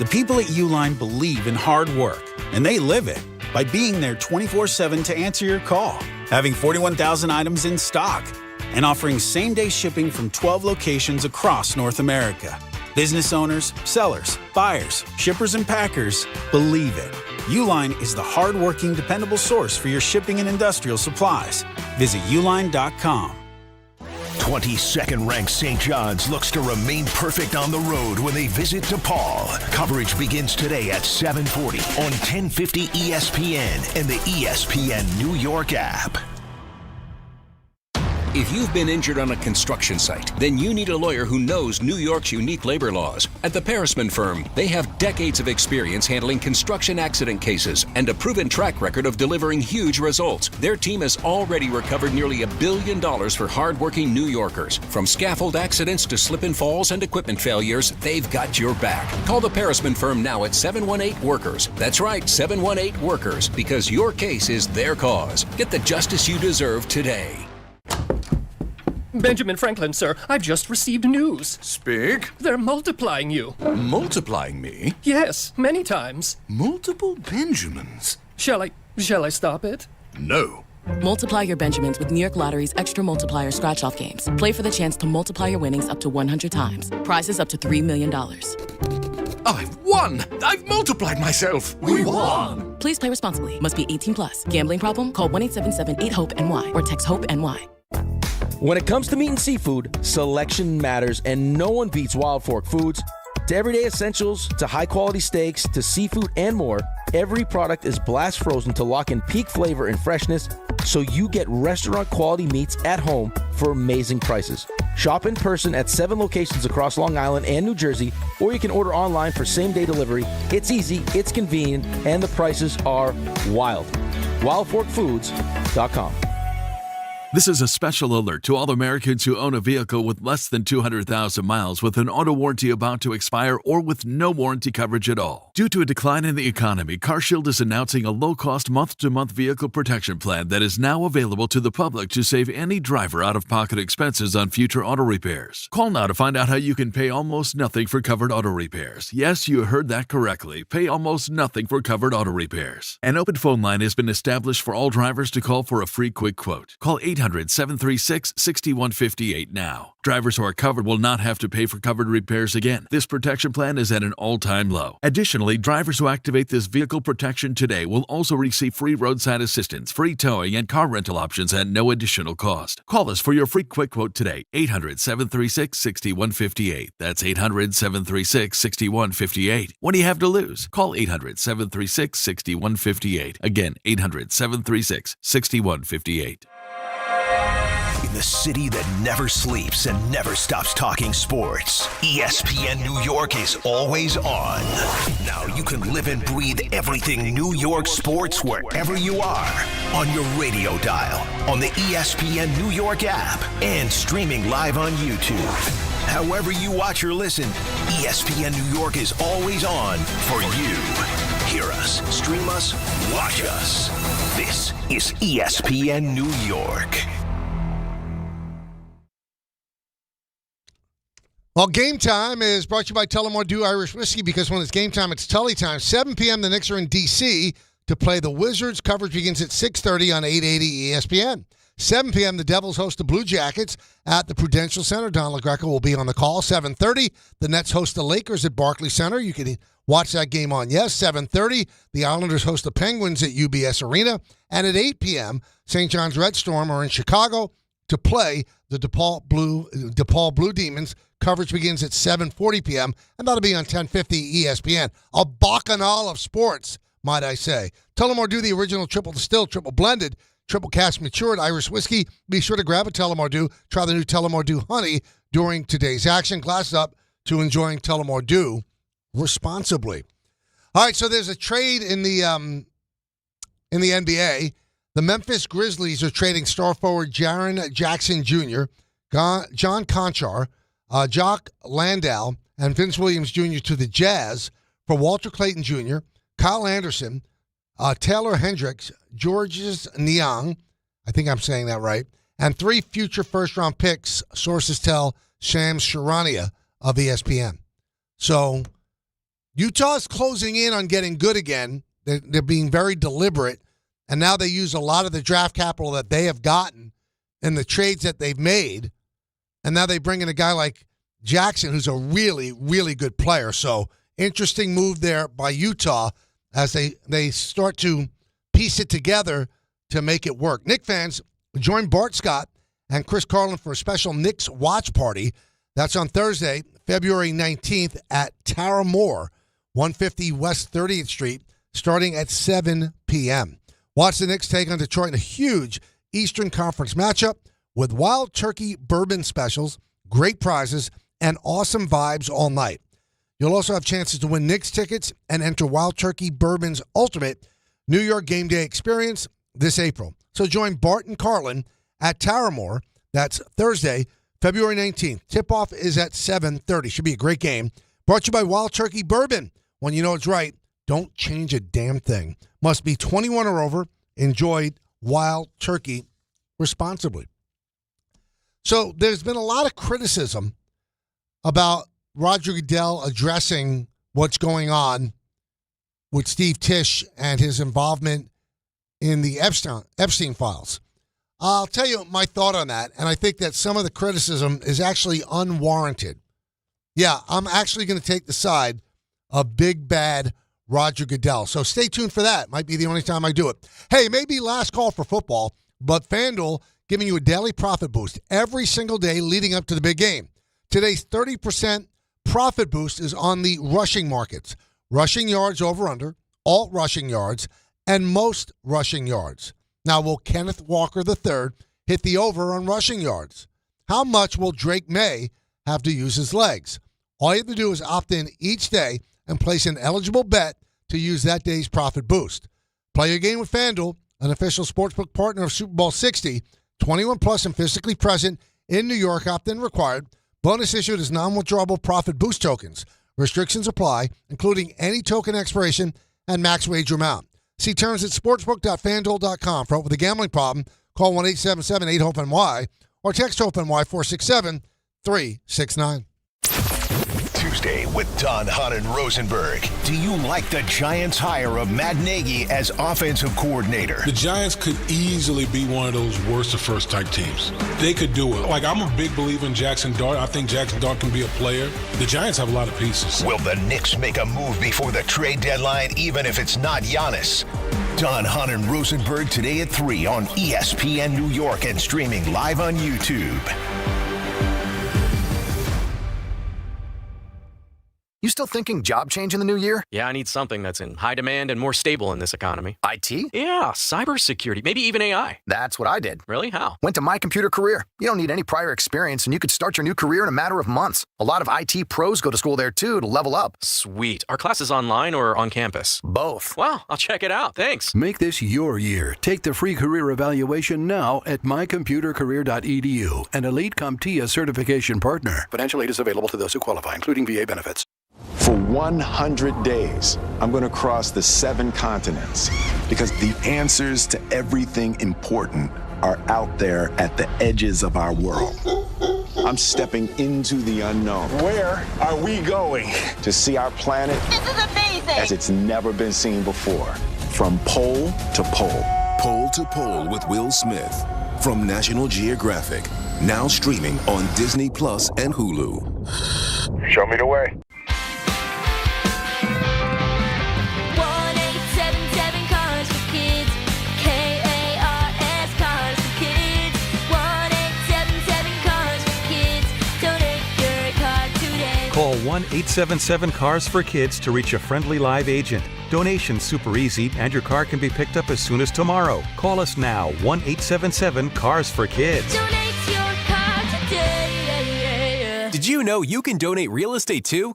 The people at Uline believe in hard work, and they live it by being there 24/7 to answer your call, having 41,000 items in stock, and offering same-day shipping from 12 locations across North America. Business owners, sellers, buyers, shippers, and packers believe it. Uline is the hard-working, dependable source for your shipping and industrial supplies. Visit uline.com. 22nd ranked St. John's looks to remain perfect on the road when they visit DePaul. Coverage begins today at 7:40 on 1050 ESPN and the ESPN New York app. If you've been injured on a construction site, then you need a lawyer who knows New York's unique labor laws. At the Parisman Firm, they have decades of experience handling construction accident cases and a proven track record of delivering huge results. Their team has already recovered nearly $1 billion for hardworking New Yorkers. From scaffold accidents to slip and falls and equipment failures, they've got your back. Call the Parisman Firm now at 718-WORKERS. That's right, 718-WORKERS, because your case is their cause. Get the justice you deserve today. Benjamin Franklin, sir, I've just received news. Speak. They're multiplying you. Multiplying me? Yes, many times. Multiple Benjamins? Shall I stop it? No. Multiply your Benjamins with New York Lottery's Extra Multiplier Scratch-Off games. Play for the chance to multiply your winnings up to 100 times. Prizes up to $3 million. I've won! I've multiplied myself! We won! Please play responsibly. Must be 18 plus. Gambling problem? Call 1-877-8-HOPE-NY or text HOPE-NY. When it comes to meat and seafood, selection matters, and no one beats Wild Fork Foods. To everyday essentials, to high-quality steaks, to seafood and more, every product is blast frozen to lock in peak flavor and freshness, so you get restaurant-quality meats at home for amazing prices. Shop in person at 7 locations across Long Island and New Jersey, or you can order online for same-day delivery. It's easy, it's convenient, and the prices are wild. WildForkFoods.com. This is a special alert to all Americans who own a vehicle with less than 200,000 miles with an auto warranty about to expire or with no warranty coverage at all. Due to a decline in the economy, CarShield is announcing a low-cost month-to-month vehicle protection plan that is now available to the public to save any driver out-of-pocket expenses on future auto repairs. Call now to find out how you can pay almost nothing for covered auto repairs. Yes, you heard that correctly. Pay almost nothing for covered auto repairs. An open phone line has been established for all drivers to call for a free quick quote. Call 800-736-6158 now. Drivers who are covered will not have to pay for covered repairs again. This protection plan is at an all-time low. Additionally, drivers who activate this vehicle protection today will also receive free roadside assistance, free towing, and car rental options at no additional cost. Call us for your free quick quote today. 800-736-6158. That's 800-736-6158. What do you have to lose? Call 800-736-6158. Again, 800-736-6158. In the city that never sleeps and never stops talking sports, ESPN New York is always on. Now you can live and breathe everything New York sports wherever you are. On your radio dial, on the ESPN New York app, and streaming live on YouTube. However you watch or listen, ESPN New York is always on for you. Hear us, stream us, watch us. This is ESPN New York. Well, Game Time is brought to you by Tullamore Dew Irish Whiskey, because when it's game time, it's Tully time. 7 p.m., the Knicks are in D.C. to play the Wizards. Coverage begins at 6:30 on 880 ESPN. 7 p.m., the Devils host the Blue Jackets at the Prudential Center. Don LaGreca will be on the call. 7:30, the Nets host the Lakers at Barclays Center. You can watch that game on 7:30, the Islanders host the Penguins at UBS Arena. And at 8 p.m., St. John's Red Storm are in Chicago to play the DePaul Blue Demons. Coverage begins at 7:40 p.m., and that'll be on 1050 ESPN. A bacchanal of sports, might I say. Tullamore Dew, the original triple distilled, triple blended, triple cask matured Irish whiskey. Be sure to grab a Tullamore Dew. Try the new Tullamore Dew Honey during today's action. Glass up to enjoying Tullamore Dew responsibly. All right, so there's a trade in the NBA. The Memphis Grizzlies are trading star forward Jaren Jackson Jr., John Conchar, Jock Landau, and Vince Williams Jr. to the Jazz for Walter Clayton Jr., Kyle Anderson, Taylor Hendricks, Georges Niang, I think I'm saying that right, and 3 future first-round picks, sources tell Shams Charania of ESPN. So Utah's closing in on getting good again. They're being very deliberate, and now they use a lot of the draft capital that they have gotten and the trades that they've made, and now they bring in a guy like Jackson, who's a really, really good player. So interesting move there by Utah as they start to piece it together to make it work. Knicks fans, join Bart Scott and Chris Carlin for a special Knicks watch party. That's on Thursday, February 19th at Tara Moore, 150 West 30th Street, starting at 7 p.m. Watch the Knicks take on Detroit in a huge Eastern Conference matchup with Wild Turkey bourbon specials, great prizes, and awesome vibes all night. You'll also have chances to win Knicks tickets and enter Wild Turkey Bourbon's ultimate New York game day experience this April. So join Bart and Carlin at Taramore. That's Thursday, February 19th. Tip-off is at 7:30. Should be a great game. Brought to you by Wild Turkey Bourbon. When you know it's right, don't change a damn thing. Must be 21 or over. Enjoy Wild Turkey responsibly. So there's been a lot of criticism about Roger Goodell addressing what's going on with Steve Tisch and his involvement in the Epstein files. I'll tell you my thought on that, and I think that some of the criticism is actually unwarranted. Yeah, I'm actually going to take the side of big bad Roger Goodell. So stay tuned for that. Might be the only time I do it. Hey, maybe last call for football, but FanDuel giving you a daily profit boost every single day leading up to the big game. Today's 30% profit boost is on the rushing markets. Rushing yards over under, alt rushing yards, and most rushing yards. Now, will Kenneth Walker III hit the over on rushing yards? How much will Drake May have to use his legs? All you have to do is opt in each day and place an eligible bet to use that day's profit boost. Play your game with FanDuel, an official sportsbook partner of Super Bowl 60, 21 plus and physically present in New York, opt-in required. Bonus issued as non-withdrawable profit boost tokens. Restrictions apply, including any token expiration and max wager amount. See terms at sportsbook.fanduel.com. For help with a gambling problem, call 1-877-8-HOPE-NY or text HOPE-NY 467-369. Tuesday with Don, Hunt, and Rosenberg. Do you like the Giants' hire of Matt Nagy as offensive coordinator? The Giants could easily be one of those worst of first type teams. They could do it. Like, I'm a big believer in Jackson Dart. I think Jackson Dart can be a player. The Giants have a lot of pieces. Will the Knicks make a move before the trade deadline, even if it's not Giannis? Don, Hunt, and Rosenberg today at 3 on ESPN New York and streaming live on YouTube. You still thinking job change in the new year? Yeah, I need something that's in high demand and more stable in this economy. IT? Yeah, cybersecurity, maybe even AI. That's what I did. Really? How? Went to My Computer Career. You don't need any prior experience, and you could start your new career in a matter of months. A lot of IT pros go to school there, too, to level up. Sweet. Are classes online or on campus? Both. Well, I'll check it out. Thanks. Make this your year. Take the free career evaluation now at mycomputercareer.edu, an Elite CompTIA certification partner. Financial aid is available to those who qualify, including VA benefits. For 100 days, I'm going to cross the 7 continents because the answers to everything important are out there at the edges of our world. I'm stepping into the unknown. Where are we going? To see our planet This is amazing. As it's never been seen before. From pole to pole. Pole to Pole with Will Smith from National Geographic. Now streaming on Disney Plus and Hulu. Show me the way. Call 1-877-CARS for Kids to reach a friendly live agent. Donation's super easy, and your car can be picked up as soon as tomorrow. Call us now, 1-877-CARS-FOR-KIDS. Donate your car today. Did you know you can donate real estate too?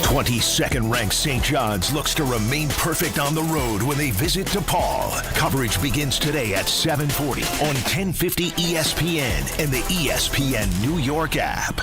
22nd ranked St. John's looks to remain perfect on the road when they visit DePaul. Coverage begins today at 7:40 on 1050 ESPN and the ESPN New York app.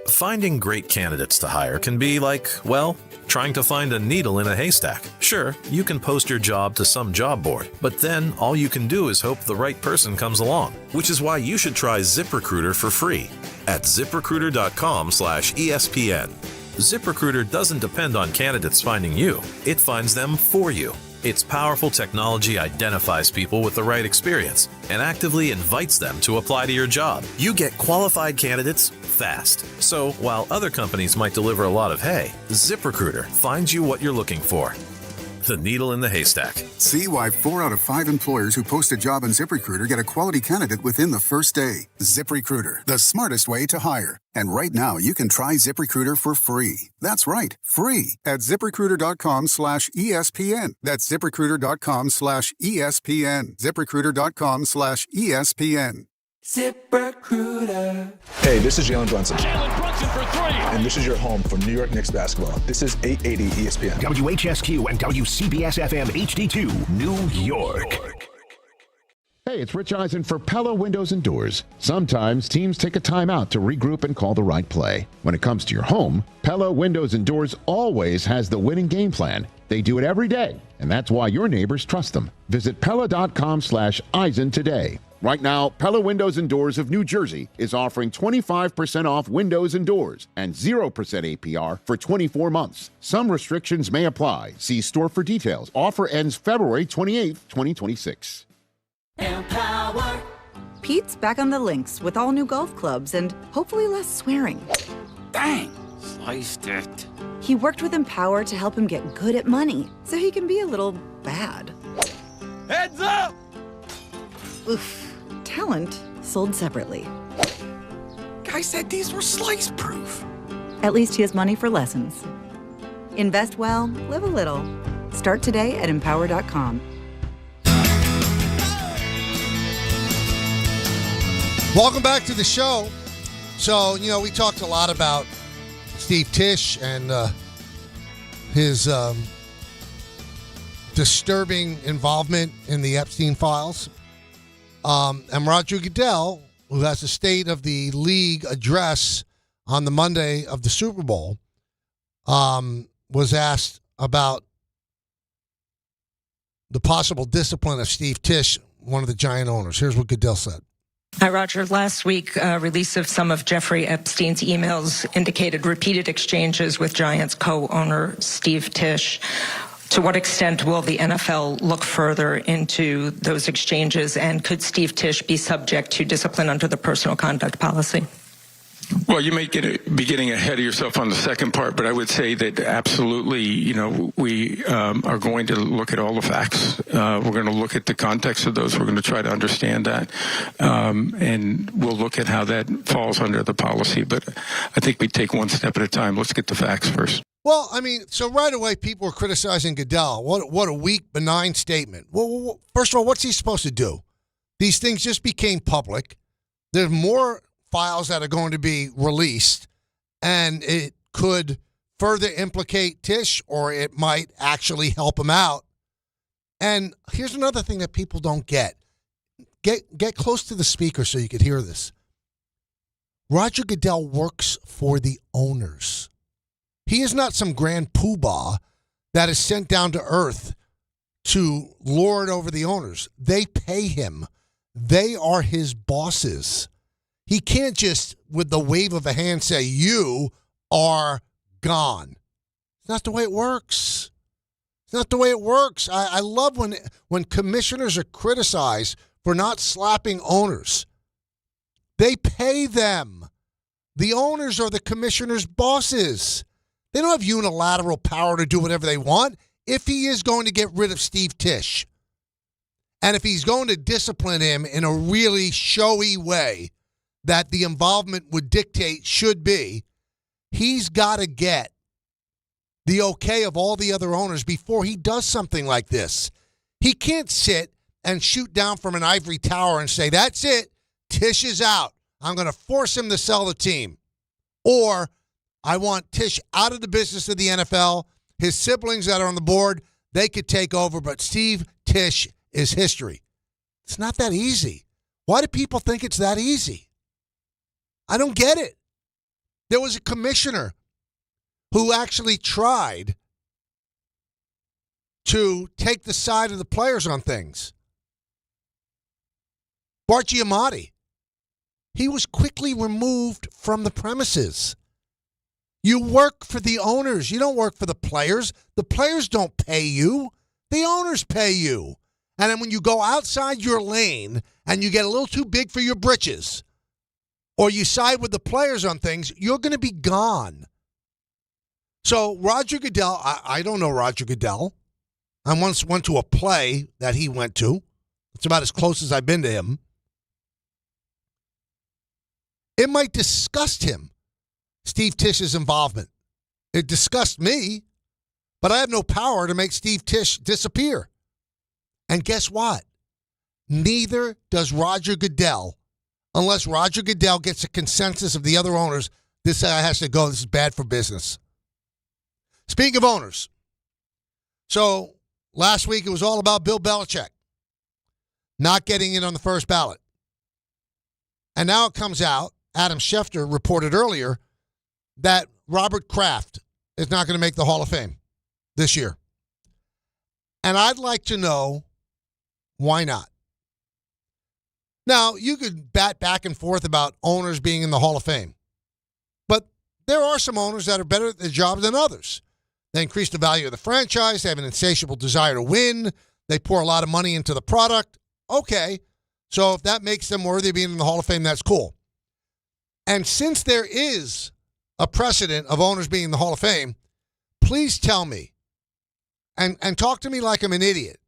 Finding great candidates to hire can be like, well, trying to find a needle in a haystack. Sure, you can post your job to some job board, but then all you can do is hope the right person comes along, which is why you should try ZipRecruiter for free at ZipRecruiter.com/ESPN. ZipRecruiter doesn't depend on candidates finding you. It finds them for you. Its powerful technology identifies people with the right experience and actively invites them to apply to your job. You get qualified candidates fast. So while other companies might deliver a lot of hay, ZipRecruiter finds you what you're looking for. The needle in the haystack. See why 4 out of 5 employers who post a job on ZipRecruiter get a quality candidate within the first day. ZipRecruiter, the smartest way to hire. And right now, you can try ZipRecruiter for free. That's right, free at ZipRecruiter.com/ESPN. That's ZipRecruiter.com/ESPN. ZipRecruiter.com/ESPN. ZipRecruiter. Hey, this is Jalen Brunson. For 3. And this is your home for New York Knicks basketball. This is 880 ESPN. WHSQ and WCBS FM HD2, New York. Hey, it's Rich Eisen for Pella Windows and Doors. Sometimes teams take a timeout to regroup and call the right play. When it comes to your home, Pella Windows and Doors always has the winning game plan. They do it every day, and that's why your neighbors trust them. Visit Pella.com/Eisen today. Right now, Pella Windows and Doors of New Jersey is offering 25% off windows and doors and 0% APR for 24 months. Some restrictions may apply. See store for details. Offer ends February 28th, 2026. Empower. Pete's back on the links with all new golf clubs and hopefully less swearing. Dang, sliced it. He worked with Empower to help him get good at money so he can be a little bad. Heads up! Oof. Talent sold separately. Guy said these were slice-proof. At least he has money for lessons. Invest well, live a little. Start today at Empower.com. Welcome back to the show. So, we talked a lot about Steve Tisch and his disturbing involvement in the Epstein files. And Roger Goodell, who has a State of the League address on the Monday of the Super Bowl, was asked about the possible discipline of Steve Tisch, one of the Giant owners. Here's what Goodell said. Hi, Roger. Last week, release of some of Jeffrey Epstein's emails indicated repeated exchanges with Giants co-owner Steve Tisch. To what extent will the NFL look further into those exchanges, and could Steve Tisch be subject to discipline under the personal conduct policy? Well, you may be getting ahead of yourself on the second part, but I would say that absolutely, we are going to look at all the facts. We're going to look at the context of those. We're going to try to understand that, and we'll look at how that falls under the policy. But I think we take one step at a time. Let's get the facts first. Well, so right away, people were criticizing Goodell. What a weak, benign statement. Well, first of all, what's he supposed to do? These things just became public. There's more files that are going to be released, and it could further implicate Tisch, or it might actually help him out. And here's another thing that people don't get. Get close to the speaker so you could hear this. Roger Goodell works for the owners. He is not some grand poobah that is sent down to earth to lord over the owners. They pay him. They are his bosses. He can't just, with the wave of a hand, say, you are gone. It's not the way it works. It's not the way it works. I love when commissioners are criticized for not slapping owners. They pay them. The owners are the commissioner's bosses. They don't have unilateral power to do whatever they want. If he is going to get rid of Steve Tisch, and if he's going to discipline him in a really showy way that the involvement would dictate should be, he's got to get the okay of all the other owners before he does something like this. He can't sit and shoot down from an ivory tower and say, that's it, Tisch is out. I'm going to force him to sell the team. Or I want Tisch out of the business of the NFL. His siblings that are on the board, they could take over, but Steve Tisch is history. It's not that easy. Why do people think it's that easy? I don't get it. There was a commissioner who actually tried to take the side of the players on things. Bart Giamatti. He was quickly removed from the premises. You work for the owners. You don't work for the players. The players don't pay you. The owners pay you. And then when you go outside your lane and you get a little too big for your britches, or you side with the players on things, you're going to be gone. So Roger Goodell, I don't know Roger Goodell. I once went to a play that he went to. It's about as close as I've been to him. It might disgust him, Steve Tisch's involvement. It disgusts me, but I have no power to make Steve Tisch disappear. And guess what? Neither does Roger Goodell, unless Roger Goodell gets a consensus of the other owners. This guy has to go. This is bad for business. Speaking of owners, so last week it was all about Bill Belichick not getting in on the first ballot. And now it comes out, Adam Schefter reported earlier, that Robert Kraft is not going to make the Hall of Fame this year. And I'd like to know why not. Now, you could bat back and forth about owners being in the Hall of Fame. But there are some owners that are better at their job than others. They increase the value of the franchise. They have an insatiable desire to win. They pour a lot of money into the product. Okay. So if that makes them worthy of being in the Hall of Fame, that's cool. And since there is a precedent of owners being in the Hall of Fame, please tell me, and talk to me like I'm an idiot.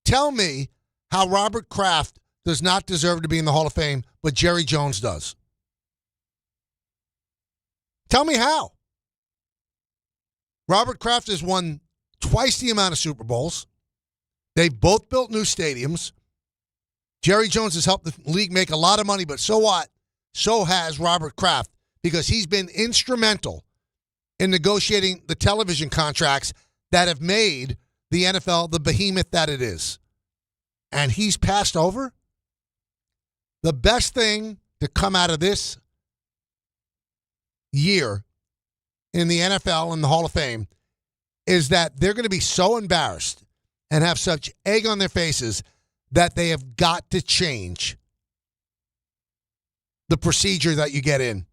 Tell me how Robert Kraft does not deserve to be in the Hall of Fame, but Jerry Jones does. Tell me how. Robert Kraft has won twice the amount of Super Bowls. They've both built new stadiums. Jerry Jones has helped the league make a lot of money, but so what? So has Robert Kraft, because he's been instrumental in negotiating the television contracts that have made the NFL the behemoth that it is. And he's passed over? The best thing to come out of this year in the NFL and the Hall of Fame is that they're going to be so embarrassed and have such egg on their faces that they have got to change the procedure that you get in.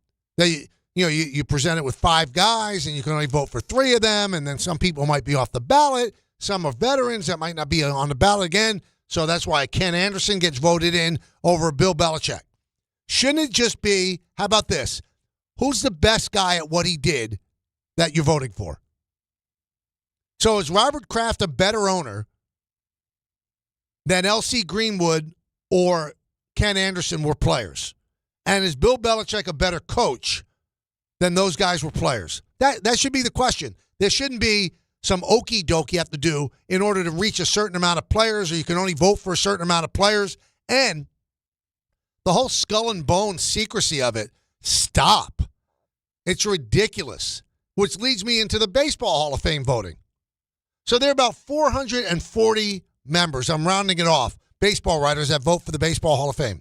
You present it with 5 guys, and you can only vote for 3 of them, and then some people might be off the ballot. Some are veterans that might not be on the ballot again, so that's why Ken Anderson gets voted in over Bill Belichick. Shouldn't it just be, how about this? Who's the best guy at what he did that you're voting for? So is Robert Kraft a better owner than L.C. Greenwood or Ken Anderson were players? And is Bill Belichick a better coach than those guys were players? That should be the question. There shouldn't be some okie doke you have to do in order to reach a certain amount of players, or you can only vote for a certain amount of players. And the whole skull and bone secrecy of it, stop. It's ridiculous, which leads me into the Baseball Hall of Fame voting. So there are about 440 members, I'm rounding it off, baseball writers that vote for the Baseball Hall of Fame.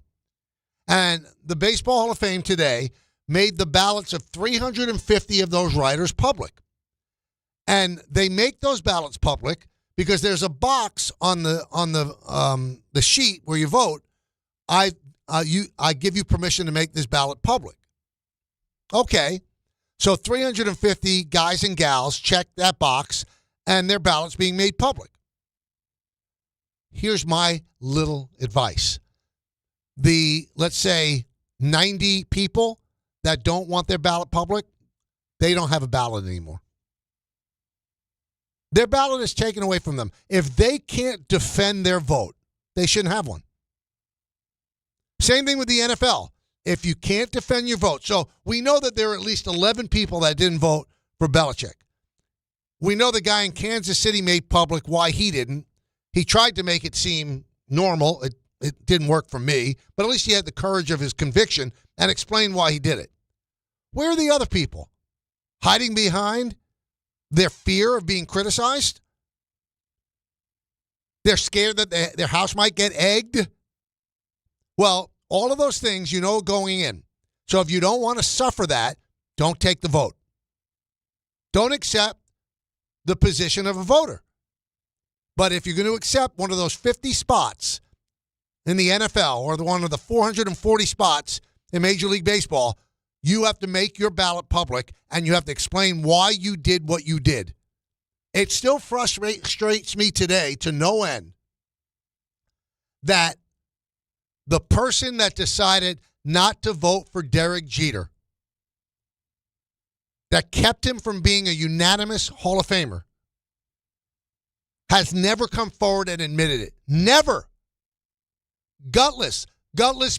And the Baseball Hall of Fame today made the ballots of 350 of those writers public. And they make those ballots public because there's a box on the sheet where you vote. I give you permission to make this ballot public. Okay. So 350 guys and gals check that box, and their ballots being made public. Here's my little advice. Let's say 90 people that don't want their ballot public, they don't have a ballot anymore. Their ballot is taken away from them. If they can't defend their vote, they shouldn't have one. Same thing with the NFL. If you can't defend your vote. So we know that there are at least 11 people that didn't vote for Belichick. We know the guy in Kansas City made public why he didn't. He tried to make it seem normal. It didn't work for me, but at least he had the courage of his conviction and explained why he did it. Where are the other people? Hiding behind their fear of being criticized? They're scared that their house might get egged? Well, all of those things you know going in. So if you don't want to suffer that, don't take the vote. Don't accept the position of a voter. But if you're going to accept one of those 50 spots in the NFL or one of the 440 spots in Major League Baseball, you have to make your ballot public and you have to explain why you did what you did. It still frustrates me today to no end that the person that decided not to vote for Derek Jeter, that kept him from being a unanimous Hall of Famer, has never come forward and admitted it. Never. Gutless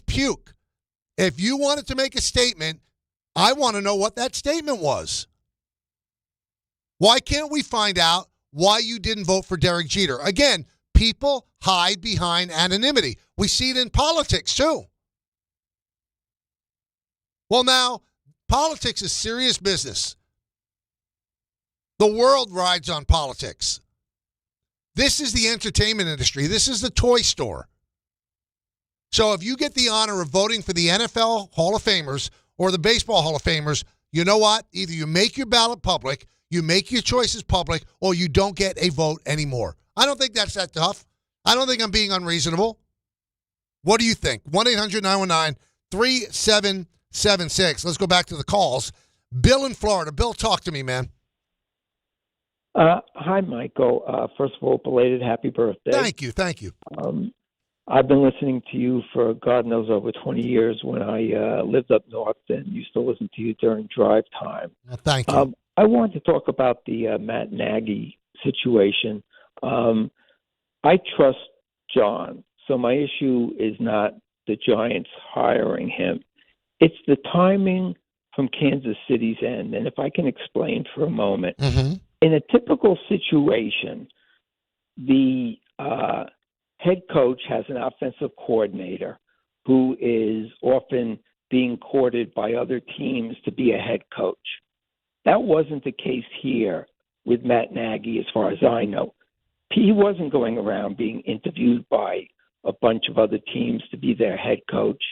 puke. If you wanted to make a statement, I want to know what that statement was. Why can't we find out why you didn't vote for Derek Jeter? Again, people hide behind anonymity. We see it in politics, too. Well, now, politics is serious business. The world rides on politics. This is the entertainment industry. This is the toy store. So if you get the honor of voting for the NFL Hall of Famers or the Baseball Hall of Famers, you know what? Either you make your ballot public, you make your choices public, or you don't get a vote anymore. I don't think that's that tough. I don't think I'm being unreasonable. What do you think? 1-800-919-3776. Let's go back to the calls. Bill in Florida. Bill, talk to me, man. Hi, Michael. First of all, belated happy birthday. Thank you. I've been listening to you for God knows over 20 years. When I lived up north and used to listen to you during drive time. Well, thank you. I wanted to talk about the Matt Nagy situation. I trust John, so my issue is not the Giants hiring him. It's the timing from Kansas City's end. And if I can explain for a moment. Mm-hmm. In a typical situation, the head coach has an offensive coordinator who is often being courted by other teams to be a head coach. That wasn't the case here with Matt Nagy, as far as I know. He wasn't going around being interviewed by a bunch of other teams to be their head coach.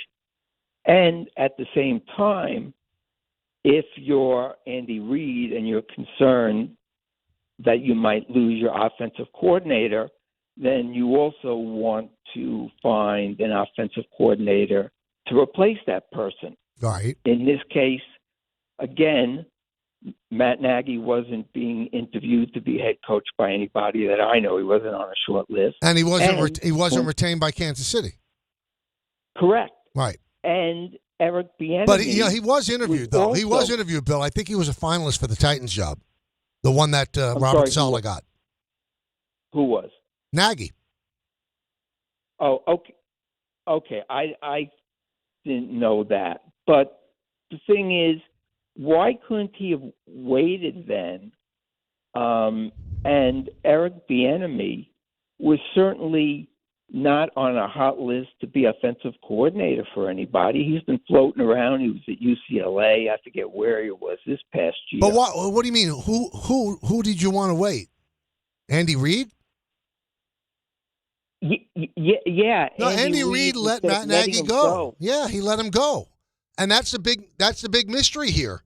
And at the same time, if you're Andy Reid and you're concerned that you might lose your offensive coordinator, then you also want to find an offensive coordinator to replace that person. Right. In this case, again, Matt Nagy wasn't being interviewed to be head coach by anybody that I know. He wasn't on a short list. And he wasn't retained by Kansas City. Correct. Right. And Eric Bieniemy. But he was interviewed, though. He was interviewed, Bill. I think he was a finalist for the Titans job, the one that Robert Saleh got. Who was? Nagy. Oh, okay. Okay, I didn't know that. But the thing is, why couldn't he have waited then? And Eric Bieniemy was certainly not on a hot list to be offensive coordinator for anybody. He's been floating around. He was at UCLA. I forget where he was this past year. But what do you mean? Who did you want to wait? Andy Reid? Yeah. No, Andy Reid let Matt Nagy go. Yeah, he let him go, and that's the big mystery here.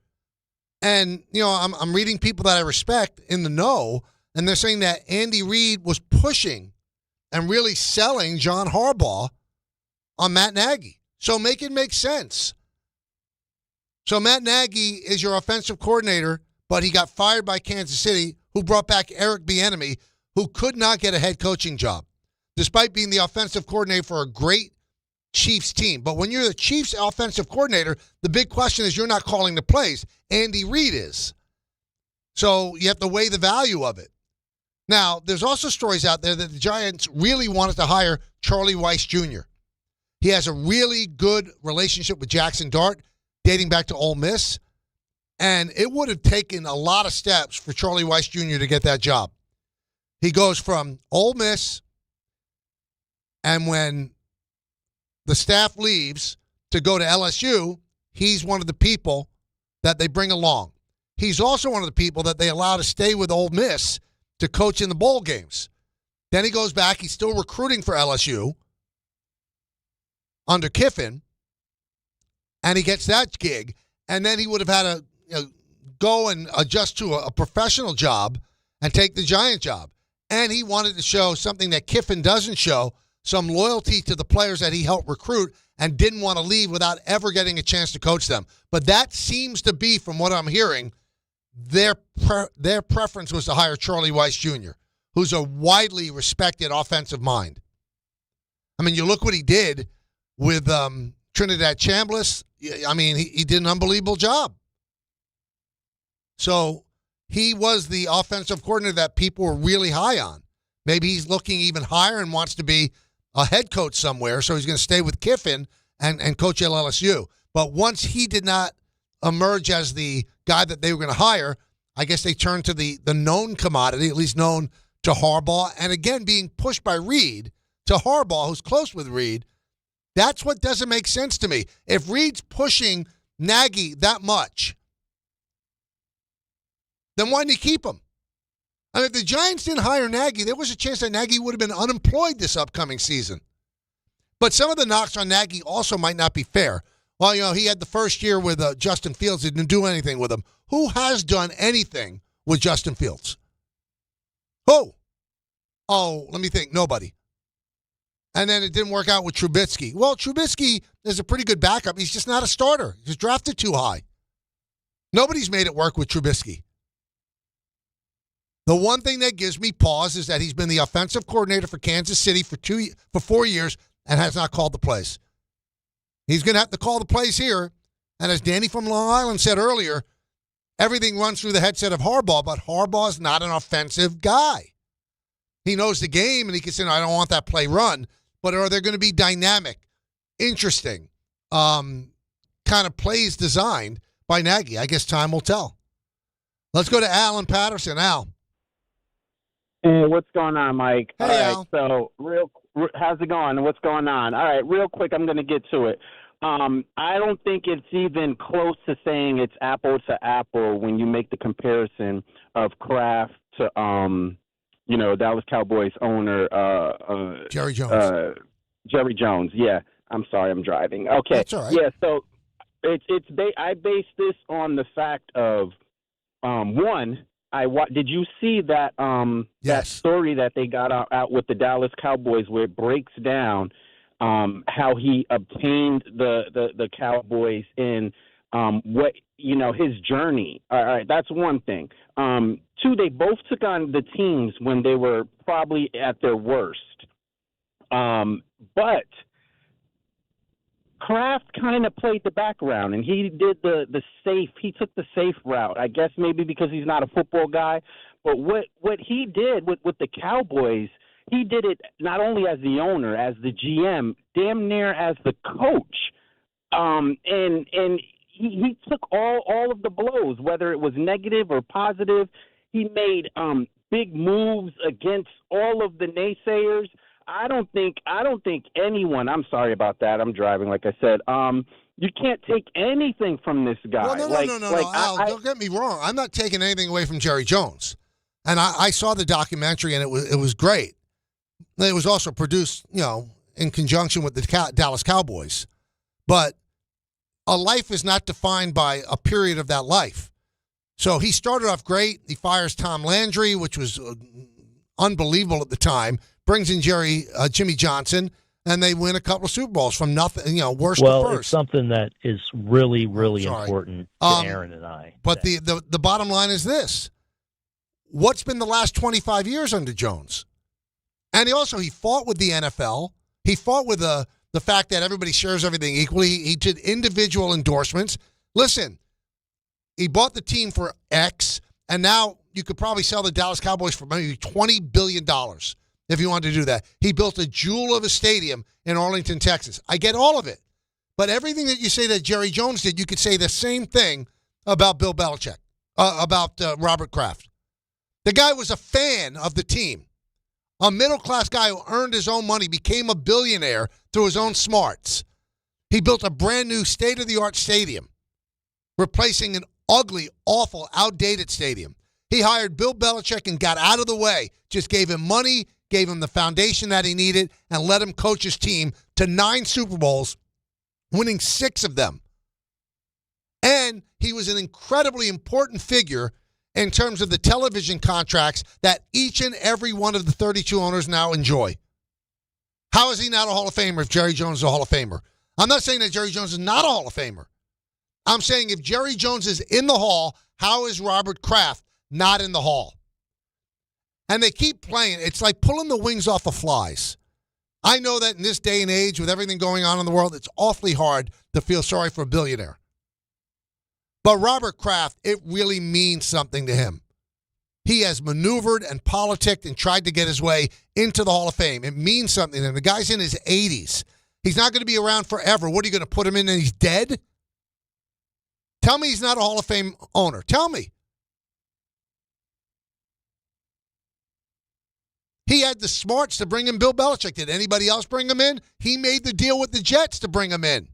And I'm reading people that I respect in the know, and they're saying that Andy Reid was pushing and really selling John Harbaugh on Matt Nagy. So make it make sense. So Matt Nagy is your offensive coordinator, but he got fired by Kansas City, who brought back Eric Bieniemy, who could not get a head coaching job, despite being the offensive coordinator for a great Chiefs team. But when you're the Chiefs offensive coordinator, the big question is you're not calling the plays. Andy Reid is. So you have to weigh the value of it. Now, there's also stories out there that the Giants really wanted to hire Charlie Weiss Jr. He has a really good relationship with Jackson Dart, dating back to Ole Miss. And it would have taken a lot of steps for Charlie Weiss Jr. to get that job. He goes from Ole Miss, and when the staff leaves to go to LSU, he's one of the people that they bring along. He's also one of the people that they allow to stay with Ole Miss to coach in the bowl games. Then he goes back. He's still recruiting for LSU under Kiffin, and he gets that gig. And then he would have had to go and adjust to a professional job and take the Giant job. And he wanted to show something that Kiffin doesn't show, some loyalty to the players that he helped recruit and didn't want to leave without ever getting a chance to coach them. But that seems to be, from what I'm hearing, their preference was to hire Charlie Weiss Jr., who's a widely respected offensive mind. I mean, you look what he did with Trinidad Chambliss. I mean, he did an unbelievable job. So he was the offensive coordinator that people were really high on. Maybe he's looking even higher and wants to be a head coach somewhere, so he's going to stay with Kiffin and coach at LSU. But once he did not emerge as the guy that they were going to hire, I guess they turned to the known commodity, at least known to Harbaugh. And again, being pushed by Reed to Harbaugh, who's close with Reed, that's what doesn't make sense to me. If Reed's pushing Nagy that much, then why didn't he keep him? I mean, if the Giants didn't hire Nagy, there was a chance that Nagy would have been unemployed this upcoming season. But some of the knocks on Nagy also might not be fair. Well, he had the first year with Justin Fields. He didn't do anything with him. Who has done anything with Justin Fields? Who? Oh, let me think. Nobody. And then it didn't work out with Trubisky. Well, Trubisky is a pretty good backup. He's just not a starter. He's drafted too high. Nobody's made it work with Trubisky. The one thing that gives me pause is that he's been the offensive coordinator for Kansas City for 4 years and has not called the plays. He's going to have to call the plays here. And as Danny from Long Island said earlier, everything runs through the headset of Harbaugh, but Harbaugh's not an offensive guy. He knows the game, and he can say, no, I don't want that play run. But are there going to be dynamic, interesting kind of plays designed by Nagy? I guess time will tell. Let's go to Al and Patterson. Al. Hey, what's going on, Mike? Hey, Al. So, how's it going? What's going on? All right, real quick, I'm going to get to it. I don't think it's even close to saying it's apple to apple when you make the comparison of Kraft to, Dallas Cowboys owner Jerry Jones. Jerry Jones. Yeah, I'm sorry, I'm driving. Okay. That's all right. Yeah, so I base this on the fact of one. Did you see that that story that they got out with the Dallas Cowboys where it breaks down how he obtained the Cowboys in his journey? All right, that's one thing. Two, they both took on the teams when they were probably at their worst. But Kraft kind of played the background, and he did the safe. He took the safe route, I guess, maybe because he's not a football guy. But what he did with the Cowboys, he did it not only as the owner, as the GM, damn near as the coach. And he took all of the blows, whether it was negative or positive. He made big moves against all of the naysayers. I don't think anyone. I'm sorry about that. I'm driving, like I said. You can't take anything from this guy. Well, no, Al, don't get me wrong. I'm not taking anything away from Jerry Jones, and I saw the documentary, and it was great. It was also produced, in conjunction with the Dallas Cowboys. But a life is not defined by a period of that life. So he started off great. He fires Tom Landry, which was unbelievable at the time. Brings in Jimmy Johnson, and they win a couple of Super Bowls from nothing, worst to first. Well, it's something that is really, really important to Aaron and I. But the bottom line is this. What's been the last 25 years under Jones? And he fought with the NFL. He fought with the fact that everybody shares everything equally. He did individual endorsements. Listen, he bought the team for X, and now you could probably sell the Dallas Cowboys for maybe $20 billion. If you wanted to do that. He built a jewel of a stadium in Arlington, Texas. I get all of it. But everything that you say that Jerry Jones did, you could say the same thing about Bill Belichick, about Robert Kraft. The guy was a fan of the team. A middle-class guy who earned his own money, became a billionaire through his own smarts. He built a brand-new state-of-the-art stadium, replacing an ugly, awful, outdated stadium. He hired Bill Belichick and got out of the way, just gave him money, gave him the foundation that he needed, and let him coach his team to 9 Super Bowls, winning 6 of them. And he was an incredibly important figure in terms of the television contracts that each and every one of the 32 owners now enjoy. How is he not a Hall of Famer if Jerry Jones is a Hall of Famer? I'm not saying that Jerry Jones is not a Hall of Famer. I'm saying if Jerry Jones is in the Hall, how is Robert Kraft not in the Hall? And they keep playing. It's like pulling the wings off of flies. I know that in this day and age, with everything going on in the world, it's awfully hard to feel sorry for a billionaire. But Robert Kraft, it really means something to him. He has maneuvered and politicked and tried to get his way into the Hall of Fame. It means something to him. The guy's in his 80s. He's not going to be around forever. What are you going to put him in and he's dead? Tell me he's not a Hall of Fame owner. Tell me. He had the smarts to bring in Bill Belichick. Did anybody else bring him in? He made the deal with the Jets to bring him in.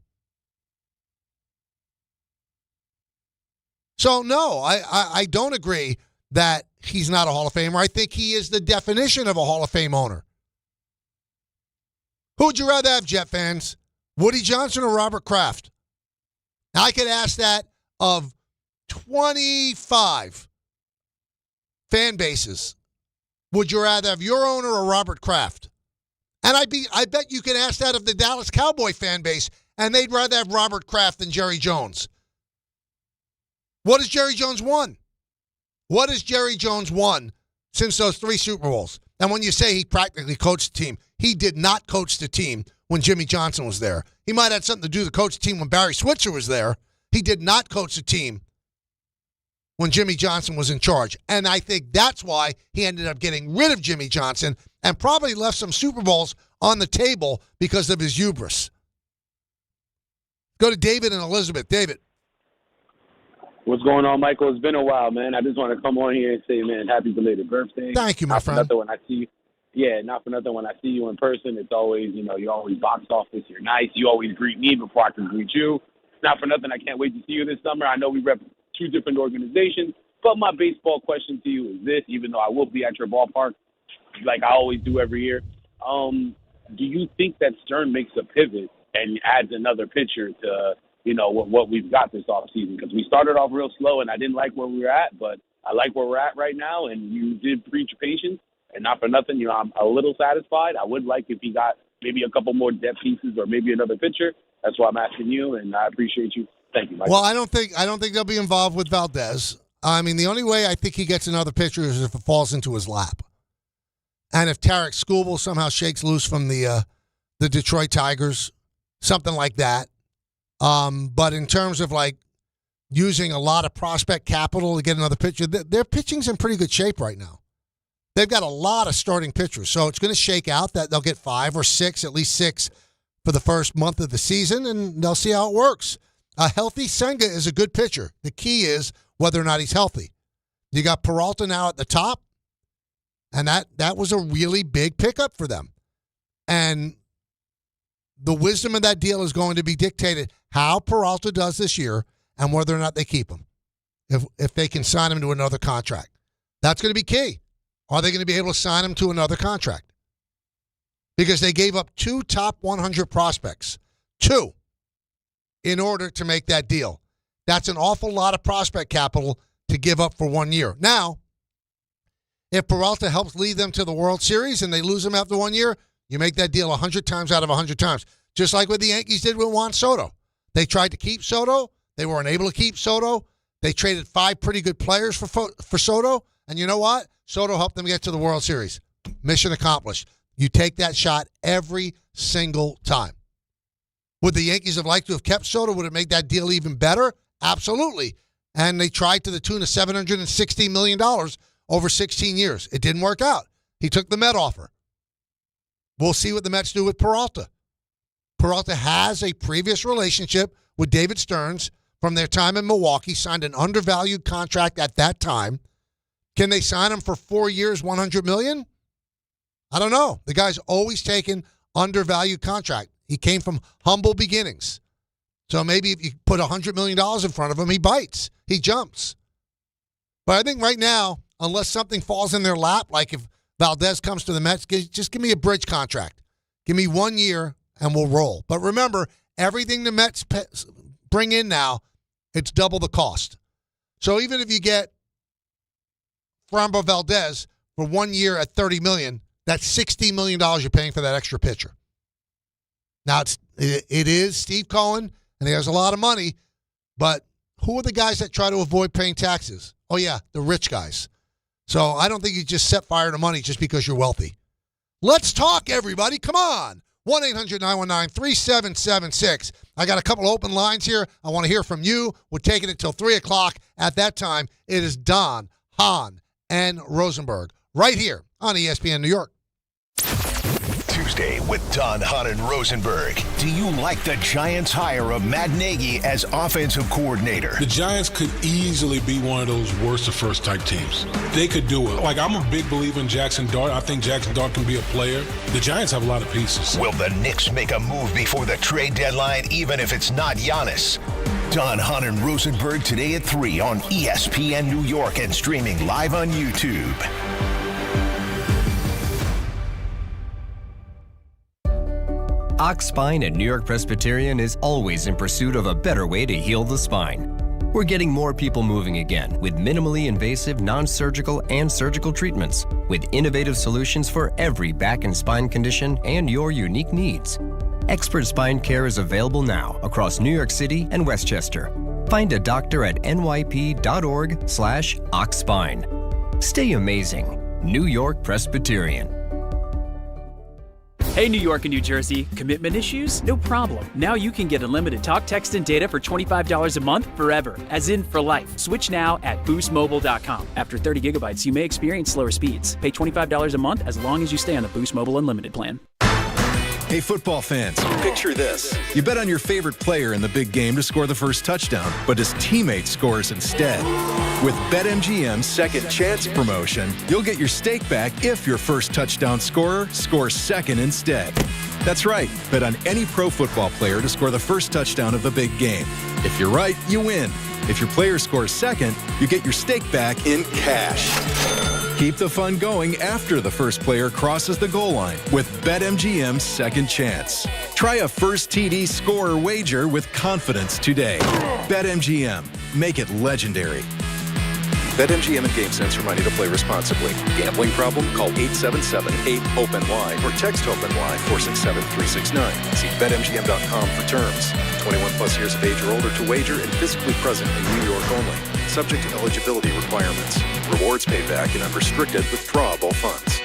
So, no, I don't agree that he's not a Hall of Famer. I think he is the definition of a Hall of Fame owner. Who would you rather have, Jet fans? Woody Johnson or Robert Kraft? Now, I could ask that of 25 fan bases. Would you rather have your owner or Robert Kraft? And I bet you can ask that of the Dallas Cowboy fan base, and they'd rather have Robert Kraft than Jerry Jones. What has Jerry Jones won? What has Jerry Jones won since those 3 Super Bowls? And when you say he practically coached the team, he did not coach the team when Jimmy Johnson was there. He might have had something to do to coach the team when Barry Switzer was there. He did not coach the team when Jimmy Johnson was in charge. And I think that's why he ended up getting rid of Jimmy Johnson and probably left some Super Bowls on the table because of his hubris. Go to David and Elizabeth. David. What's going on, Michael? It's been a while, man. I just want to come on here and say, man, happy belated birthday. Thank you, my friend. Not for nothing when I see you. Not for nothing when I see you in person. It's always, you always box office. You're nice. You always greet me before I can greet you. Not for nothing. I can't wait to see you this summer. I know we rep 2 different organizations, but my baseball question to you is this, even though I will be at your ballpark like I always do every year. Do you think that Stern makes a pivot and adds another pitcher to what we've got this offseason? Because we started off real slow, and I didn't like where we were at, but I like where we're at right now, and you did preach patience, and not for nothing, I'm a little satisfied. I would like if he got maybe a couple more depth pieces or maybe another pitcher. That's why I'm asking you, and I appreciate you. Thank you, Michael. Well, I don't think they'll be involved with Valdez. I mean, the only way I think he gets another pitcher is if it falls into his lap. And if Tarek Skubal somehow shakes loose from the Detroit Tigers, something like that. But in terms of like using a lot of prospect capital to get another pitcher, their pitching's in pretty good shape right now. They've got a lot of starting pitchers, so it's going to shake out that they'll get 5 or 6, at least 6 for the first month of the season, and they'll see how it works. A healthy Senga is a good pitcher. The key is whether or not he's healthy. You got Peralta now at the top, and that was a really big pickup for them. And the wisdom of that deal is going to be dictated how Peralta does this year and whether or not they keep him, if they can sign him to another contract. That's going to be key. Are they going to be able to sign him to another contract? Because they gave up 2 top 100 prospects, 2, in order to make that deal. That's an awful lot of prospect capital to give up for 1 year. Now, if Peralta helps lead them to the World Series and they lose him after 1 year, you make that deal 100 times out of 100 times. Just like what the Yankees did with Juan Soto. They tried to keep Soto. They weren't able to keep Soto. They traded 5 pretty good players for Soto. And you know what? Soto helped them get to the World Series. Mission accomplished. You take that shot every single time. Would the Yankees have liked to have kept Soto? Would it make that deal even better? Absolutely. And they tried to the tune of $760 million over 16 years. It didn't work out. He took the Met offer. We'll see what the Mets do with Peralta. Peralta has a previous relationship with David Stearns from their time in Milwaukee, signed an undervalued contract at that time. Can they sign him for 4 years, $100 million? I don't know. The guy's always taken undervalued contract. He came from humble beginnings. So maybe if you put $100 million in front of him, he bites. He jumps. But I think right now, unless something falls in their lap, like if Valdez comes to the Mets, just give me a bridge contract. Give me 1 year and we'll roll. But remember, everything the Mets bring in now, it's double the cost. So even if you get Framber Valdez for 1 year at $30 million, that's $60 million you're paying for that extra pitcher. Now, it is Steve Cohen, and he has a lot of money, but who are the guys that try to avoid paying taxes? Oh, yeah, the rich guys. So I don't think you just set fire to money just because you're wealthy. Let's talk, everybody. Come on. 1-800-919-3776. I got a couple open lines here. I want to hear from you. We're taking it till 3 o'clock. At that time, it is Don, Hahn, and Rosenberg right here on ESPN New York. Tuesday with Don, Hahn, and Rosenberg. Do you like the Giants' hire of Matt Nagy as offensive coordinator? The Giants could easily be one of those worst of first type teams. They could do it. Like, I'm a big believer in Jackson Dart. I think Jackson Dart can be a player. The Giants have a lot of pieces. Will the Knicks make a move before the trade deadline, even if it's not Giannis? Don, Hahn, and Rosenberg today at 3 on ESPN New York and streaming live on YouTube. Ox Spine at New York Presbyterian is always in pursuit of a better way to heal the spine. We're getting more people moving again with minimally invasive, non-surgical, and surgical treatments with innovative solutions for every back and spine condition and your unique needs. Expert spine care is available now across New York City and Westchester. Find a doctor at nyp.org/oxspine. Stay amazing. New York Presbyterian. Hey, New York and New Jersey, commitment issues? No problem. Now you can get unlimited talk, text, and data for $25 a month forever, as in for life. Switch now at boostmobile.com. After 30 gigabytes, you may experience slower speeds. Pay $25 a month as long as you stay on the Boost Mobile Unlimited plan. Hey, football fans, picture this. You bet on your favorite player in the big game to score the first touchdown, but his teammate scores instead. With BetMGM's Second Chance promotion, you'll get your stake back if your first touchdown scorer scores second instead. That's right. Bet on any pro football player to score the first touchdown of the big game. If you're right, you win. If your player scores second, you get your stake back in cash. Keep the fun going after the first player crosses the goal line with BetMGM's Second Chance. Try a first TD scorer wager with confidence today. BetMGM. Make it legendary. BetMGM and GameSense remind you to play responsibly. Gambling problem? Call 877-8-HOPE-NY or text HOPE-NY 467-369. See BetMGM.com for terms. 21 plus years of age or older to wager and physically present in New York only. Subject to eligibility requirements. Rewards paid back in unrestricted withdrawable funds.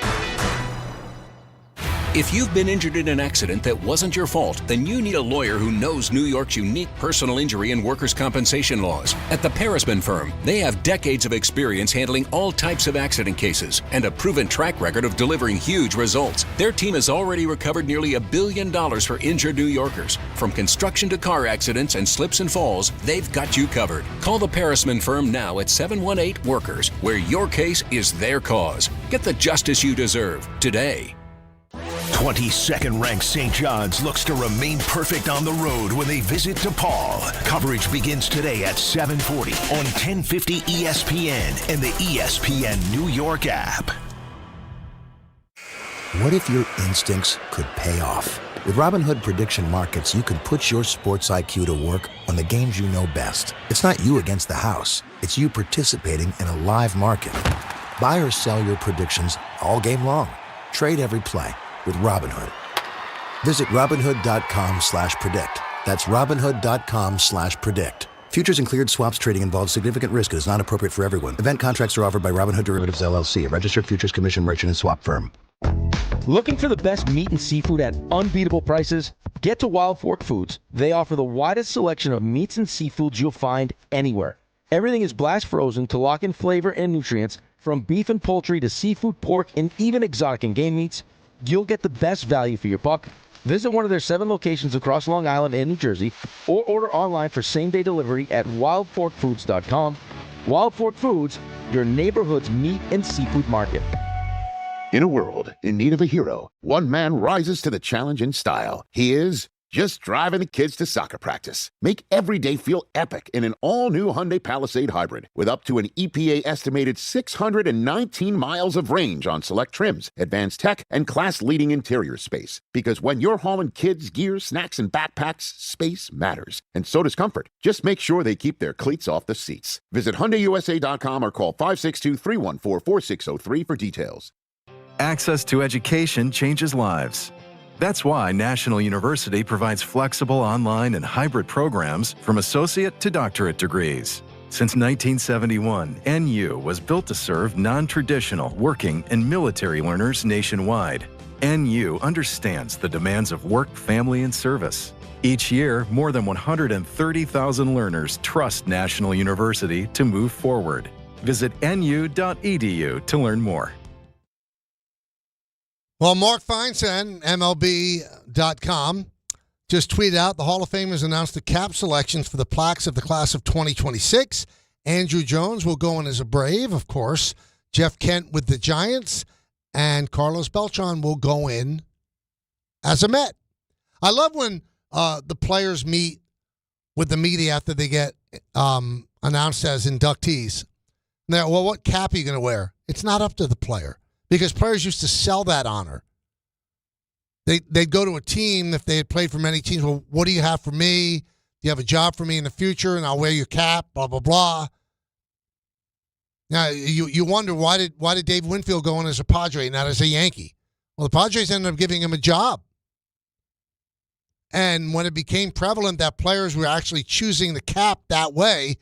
If you've been injured in an accident that wasn't your fault, then you need a lawyer who knows New York's unique personal injury and workers' compensation laws. At the Parisman Firm, they have decades of experience handling all types of accident cases and a proven track record of delivering huge results. Their team has already recovered nearly $1 billion for injured New Yorkers. From construction to car accidents and slips and falls, they've got you covered. Call the Parisman Firm now at 718-WORKERS, where your case is their cause. Get the justice you deserve today. 22nd ranked St. John's looks to remain perfect on the road when they visit DePaul. Coverage begins today at 7:40 on 1050 ESPN and the ESPN New York app. What if your instincts could pay off? With Robinhood Prediction Markets, you can put your sports IQ to work on the games you know best. It's not you against the house. It's you participating in a live market. Buy or sell your predictions all game long. Trade every play with Robinhood. Visit Robinhood.com/predict. That's Robinhood.com/predict. Futures and cleared swaps trading involves significant risk and is not appropriate for everyone. Event contracts are offered by Robinhood Derivatives LLC, a registered futures commission merchant and swap firm. Looking for the best meat and seafood at unbeatable prices? Get to Wild Fork Foods. They offer the widest selection of meats and seafoods you'll find anywhere. Everything is blast frozen to lock in flavor and nutrients. From beef and poultry to seafood, pork, and even exotic and game meats, you'll get the best value for your buck Visit one of their 7 locations across Long Island and New Jersey, or order online for same-day delivery at wildforkfoods.com. Wild Fork Foods, your neighborhood's meat and seafood market. In a world in need of a hero, one man rises to the challenge in style. He is just driving the kids to soccer practice. Make every day feel epic in an all-new Hyundai Palisade Hybrid with up to an EPA-estimated 619 miles of range on select trims, advanced tech, and class-leading interior space. Because when you're hauling kids, gear, snacks, and backpacks, space matters. And so does comfort. Just make sure they keep their cleats off the seats. Visit HyundaiUSA.com or call 562-314-4603 for details. Access to education changes lives. That's why National University provides flexible online and hybrid programs from associate to doctorate degrees. Since 1971, NU was built to serve non-traditional working and military learners nationwide. NU understands the demands of work, family, and service. Each year, more than 130,000 learners trust National University to move forward. Visit nu.edu to learn more. Well, Mark Feinstein, MLB.com, just tweeted out the Hall of Fame has announced the cap selections for the plaques of the class of 2026. Andrew Jones will go in as a Brave, of course. Jeff Kent with the Giants. And Carlos Beltran will go in as a Met. I love when the players meet with the media after they get announced as inductees. Now, well, what cap are you going to wear? It's not up to the player. Because players used to sell that honor. They'd go to a team if they had played for many teams. Well, what do you have for me? Do you have a job for me in the future? And I'll wear your cap, blah, blah, blah. Now, you wonder, why did Dave Winfield go in as a Padre, not as a Yankee? Well, the Padres ended up giving him a job. And when it became prevalent that players were actually choosing the cap that way,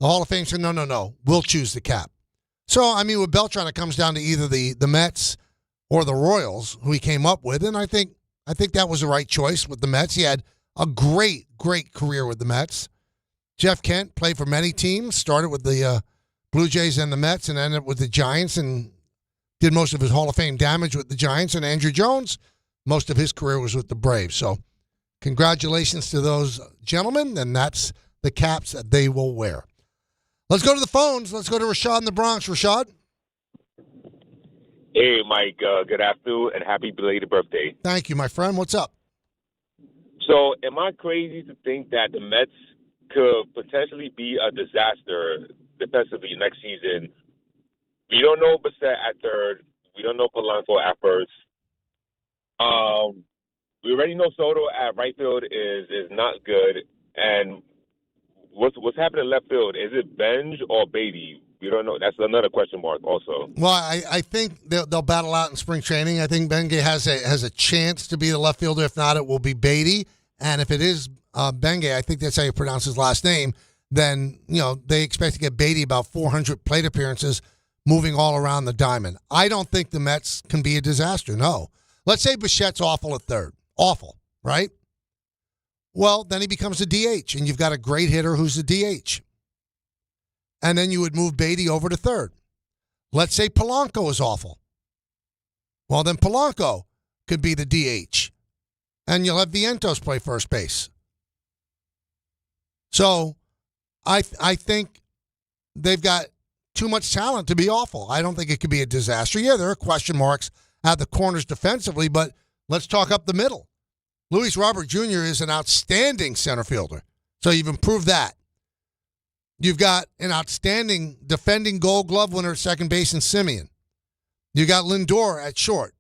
the Hall of Fame said, no, we'll choose the cap. So, I mean, with Beltran, it comes down to either the Mets or the Royals, who he came up with, and I think that was the right choice with the Mets. He had a great career with the Mets. Jeff Kent played for many teams, started with the Blue Jays and the Mets, and ended up with the Giants, and did most of his Hall of Fame damage with the Giants. And Andrew Jones, most of his career was with the Braves. So, congratulations to those gentlemen, and that's the caps that they will wear. Let's go to the phones. Let's go to Rashad in the Bronx. Rashad? Hey, Mike. Good afternoon and happy belated birthday. Thank you, my friend. What's up? So, am I crazy to think that the Mets could potentially be a disaster defensively next season? We don't know Bassett at third. We don't know Polanco at first. We already know Soto at right field is not good. And what's happening in left field? Is it Benj or Beatty? We don't know. That's another question mark also. Well, I think they'll battle out in spring training. I think Benge has a chance to be the left fielder. If not, it will be Beatty. And if it is Benge, I think that's how you pronounce his last name, then, they expect to get Beatty about 400 plate appearances moving all around the diamond. I don't think the Mets can be a disaster, no. Let's say Bichette's awful at third. Awful, right? Well, then he becomes a DH, and you've got a great hitter who's a DH. And then you would move Beatty over to third. Let's say Polanco is awful. Well, then Polanco could be the DH. And you'll have Vientos play first base. So I think they've got too much talent to be awful. I don't think it could be a disaster. Yeah, there are question marks at the corners defensively, but let's talk up the middle. Luis Robert Jr. is an outstanding center fielder. So you've improved that. You've got an outstanding defending Gold Glove winner at second base in Simeon. You got Lindor at short.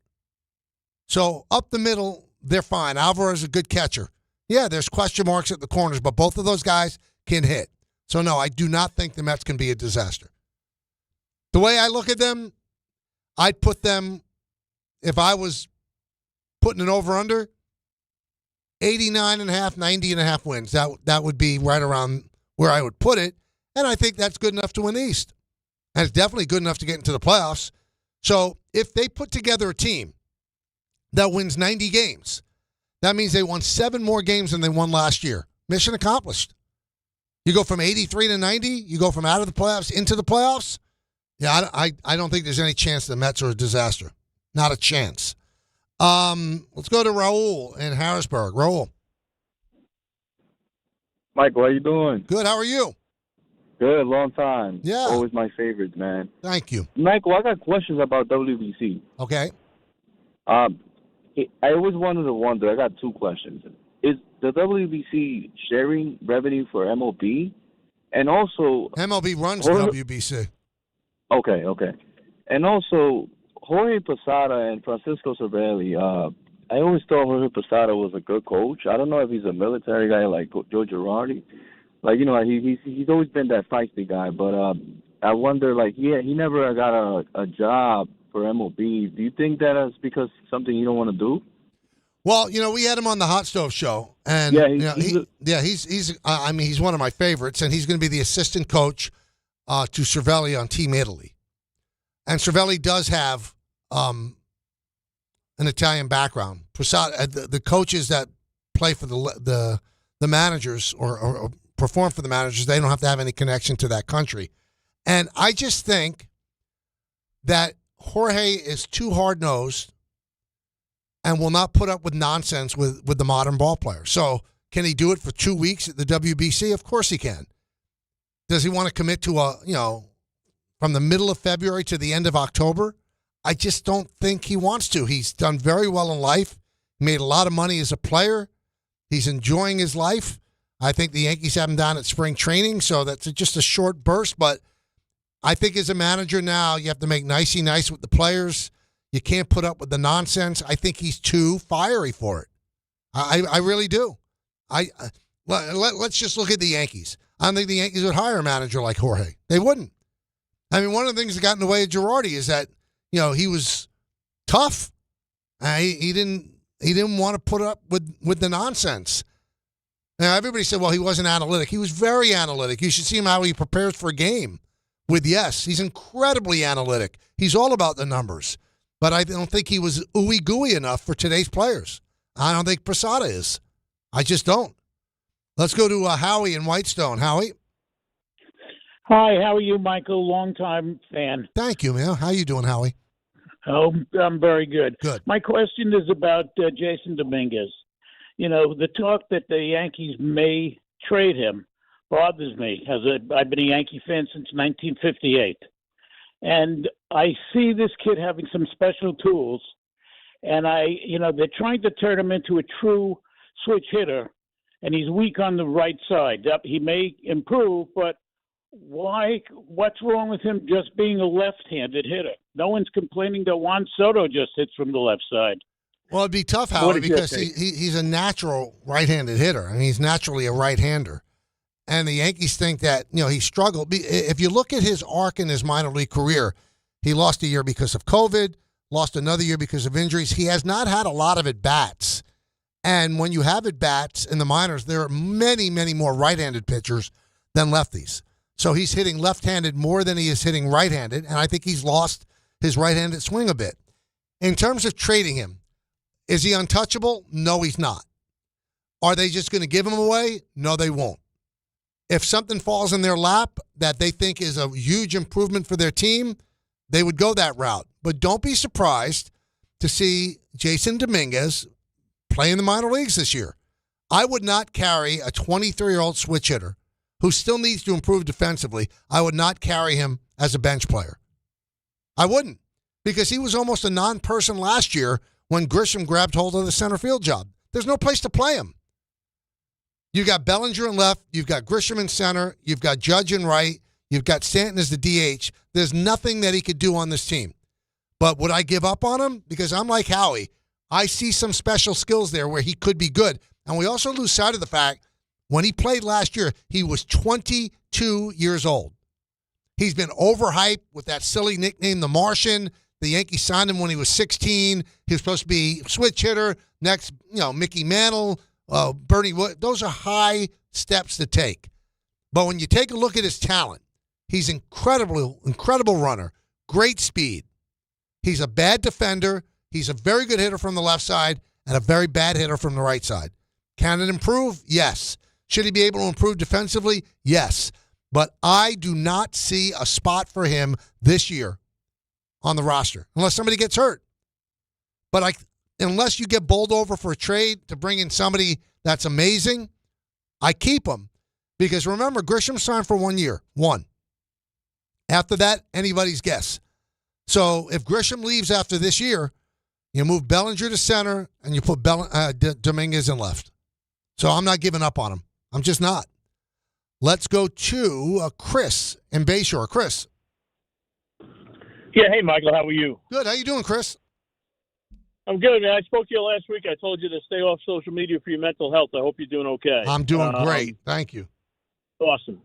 So up the middle, they're fine. Alvarez is a good catcher. Yeah, there's question marks at the corners, but both of those guys can hit. So no, I do not think the Mets can be a disaster. The way I look at them, I'd put them, if I was putting an over-under, 89.5, 90.5 wins. That would be right around where I would put it. And I think that's good enough to win the East. And it's definitely good enough to get into the playoffs. So if they put together a team that wins 90 games, that means they won 7 more games than they won last year. Mission accomplished. You go from 83 to 90, you go from out of the playoffs into the playoffs. Yeah, I don't think there's any chance the Mets are a disaster. Not a chance. Let's go to Raul in Harrisburg. Raul. Michael, how you doing? Good. How are you? Good. Long time. Yeah. Always my favorites, man. Thank you. Michael, I got questions about WBC. Okay. I always wanted to wonder. I got two questions. Is the WBC sharing revenue for MLB? And also... MLB runs the WBC. Okay. And also, Jorge Posada and Francisco Cervelli, I always thought Jorge Posada was a good coach. I don't know if he's a military guy like Joe Girardi. Like, you know, he's always been that feisty guy. But I wonder, like, he never got a job for MLB. Do you think that is because something you don't want to do? Well, you know, we had him on the Hot Stove Show, and he's one of my favorites, and he's going to be the assistant coach to Cervelli on Team Italy. And Cervelli does have an Italian background. Posada, the coaches that play for the managers or perform for the managers, they don't have to have any connection to that country. And I just think that Jorge is too hard-nosed and will not put up with nonsense with the modern ball player. So can he do it for 2 weeks at the WBC? Of course he can. Does he want to commit to from the middle of February to the end of October? I just don't think he wants to. He's done very well in life. He made a lot of money as a player. He's enjoying his life. I think the Yankees have him down at spring training, so that's just a short burst. But I think as a manager now, you have to make nicey nice with the players. You can't put up with the nonsense. I think he's too fiery for it. I really do. Let's just look at the Yankees. I don't think the Yankees would hire a manager like Jorge. They wouldn't. I mean, one of the things that got in the way of Girardi is that, you know, he was tough. He didn't want to put up with the nonsense. Now, everybody said, well, he wasn't analytic. He was very analytic. You should see him how he prepares for a game with yes. He's incredibly analytic. He's all about the numbers. But I don't think he was ooey-gooey enough for today's players. I don't think Posada is. I just don't. Let's go to Howie in Whitestone. Howie? Hi, how are you, Michael? Longtime fan. Thank you, man. How you doing, Howie? Oh, I'm very good. Good. My question is about Jason Dominguez. You know, the talk that the Yankees may trade him bothers me. I've been a Yankee fan since 1958. And I see this kid having some special tools, and they're trying to turn him into a true switch hitter, and he's weak on the right side. He may improve, but why? What's wrong with him just being a left-handed hitter? No one's complaining that Juan Soto just hits from the left side. Well, it'd be tough, Howie, because he's a natural right-handed hitter. I mean, he's naturally a right-hander. And the Yankees think that, you know, he struggled. If you look at his arc in his minor league career, he lost a year because of COVID, lost another year because of injuries. He has not had a lot of at-bats. And when you have at-bats in the minors, there are many, many more right-handed pitchers than lefties. So he's hitting left-handed more than he is hitting right-handed, and I think he's lost his right-handed swing a bit. In terms of trading him, is he untouchable? No, he's not. Are they just going to give him away? No, they won't. If something falls in their lap that they think is a huge improvement for their team, they would go that route. But don't be surprised to see Jason Dominguez play in the minor leagues this year. I would not carry a 23-year-old switch hitter who still needs to improve defensively. I would not carry him as a bench player. I wouldn't, because he was almost a non-person last year when Grisham grabbed hold of the center field job. There's no place to play him. You got Bellinger in left, you've got Grisham in center, you've got Judge in right, you've got Stanton as the DH. There's nothing that he could do on this team. But would I give up on him? Because I'm like Howie. I see some special skills there where he could be good. And we also lose sight of the fact when he played last year, he was 22 years old. He's been overhyped with that silly nickname, the Martian. The Yankees signed him when he was 16. He was supposed to be a switch hitter. Next, Mickey Mantle, Bernie Wood. Those are high steps to take. But when you take a look at his talent, he's incredible runner, great speed. He's a bad defender. He's a very good hitter from the left side and a very bad hitter from the right side. Can it improve? Yes. Should he be able to improve defensively? Yes. But I do not see a spot for him this year on the roster, unless somebody gets hurt. But unless you get bowled over for a trade to bring in somebody that's amazing, I keep him. Because remember, Grisham signed for 1 year. One. After that, anybody's guess. So if Grisham leaves after this year, you move Bellinger to center and you put Dominguez in left. So I'm not giving up on him. I'm just not. Let's go to Chris in Bayshore. Chris. Yeah, hey, Michael, how are you? Good. How you doing, Chris? I'm good, man. I spoke to you last week. I told you to stay off social media for your mental health. I hope you're doing okay. I'm doing great. Thank you. Awesome.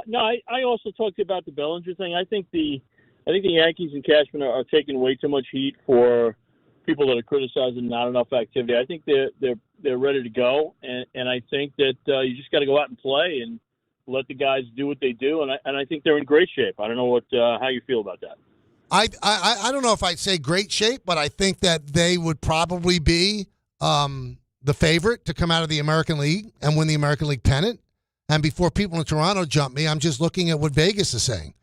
No, I also talked to you about the Bellinger thing. I think the Yankees and Cashman are taking way too much heat for people that are criticizing not enough activity. I think they're ready to go, and I think that you just got to go out and play and let the guys do what they do. And I think they're in great shape. I don't know how you feel about that. I don't know if I'd say great shape, but I think that they would probably be the favorite to come out of the American League and win the American League pennant. And before people in Toronto jump me, I'm just looking at what Vegas is saying.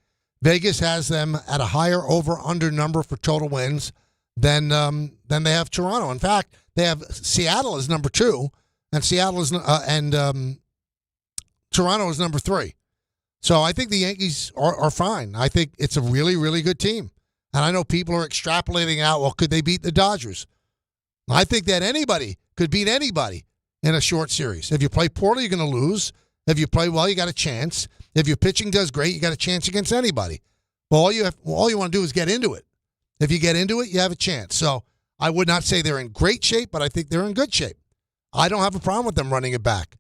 Vegas has them at a higher over-under number for total wins than they have Toronto. In fact, they have Seattle as number 2, and Toronto is number 3. So I think the Yankees are fine. I think it's a really, really good team. And I know people are extrapolating out, well, could they beat the Dodgers? I think that anybody could beat anybody in a short series. If you play poorly, you're going to lose. If you play well, you got a chance. If your pitching does great, you got a chance against anybody. But all you want to do is get into it. If you get into it, you have a chance. So I would not say they're in great shape, but I think they're in good shape. I don't have a problem with them running it back.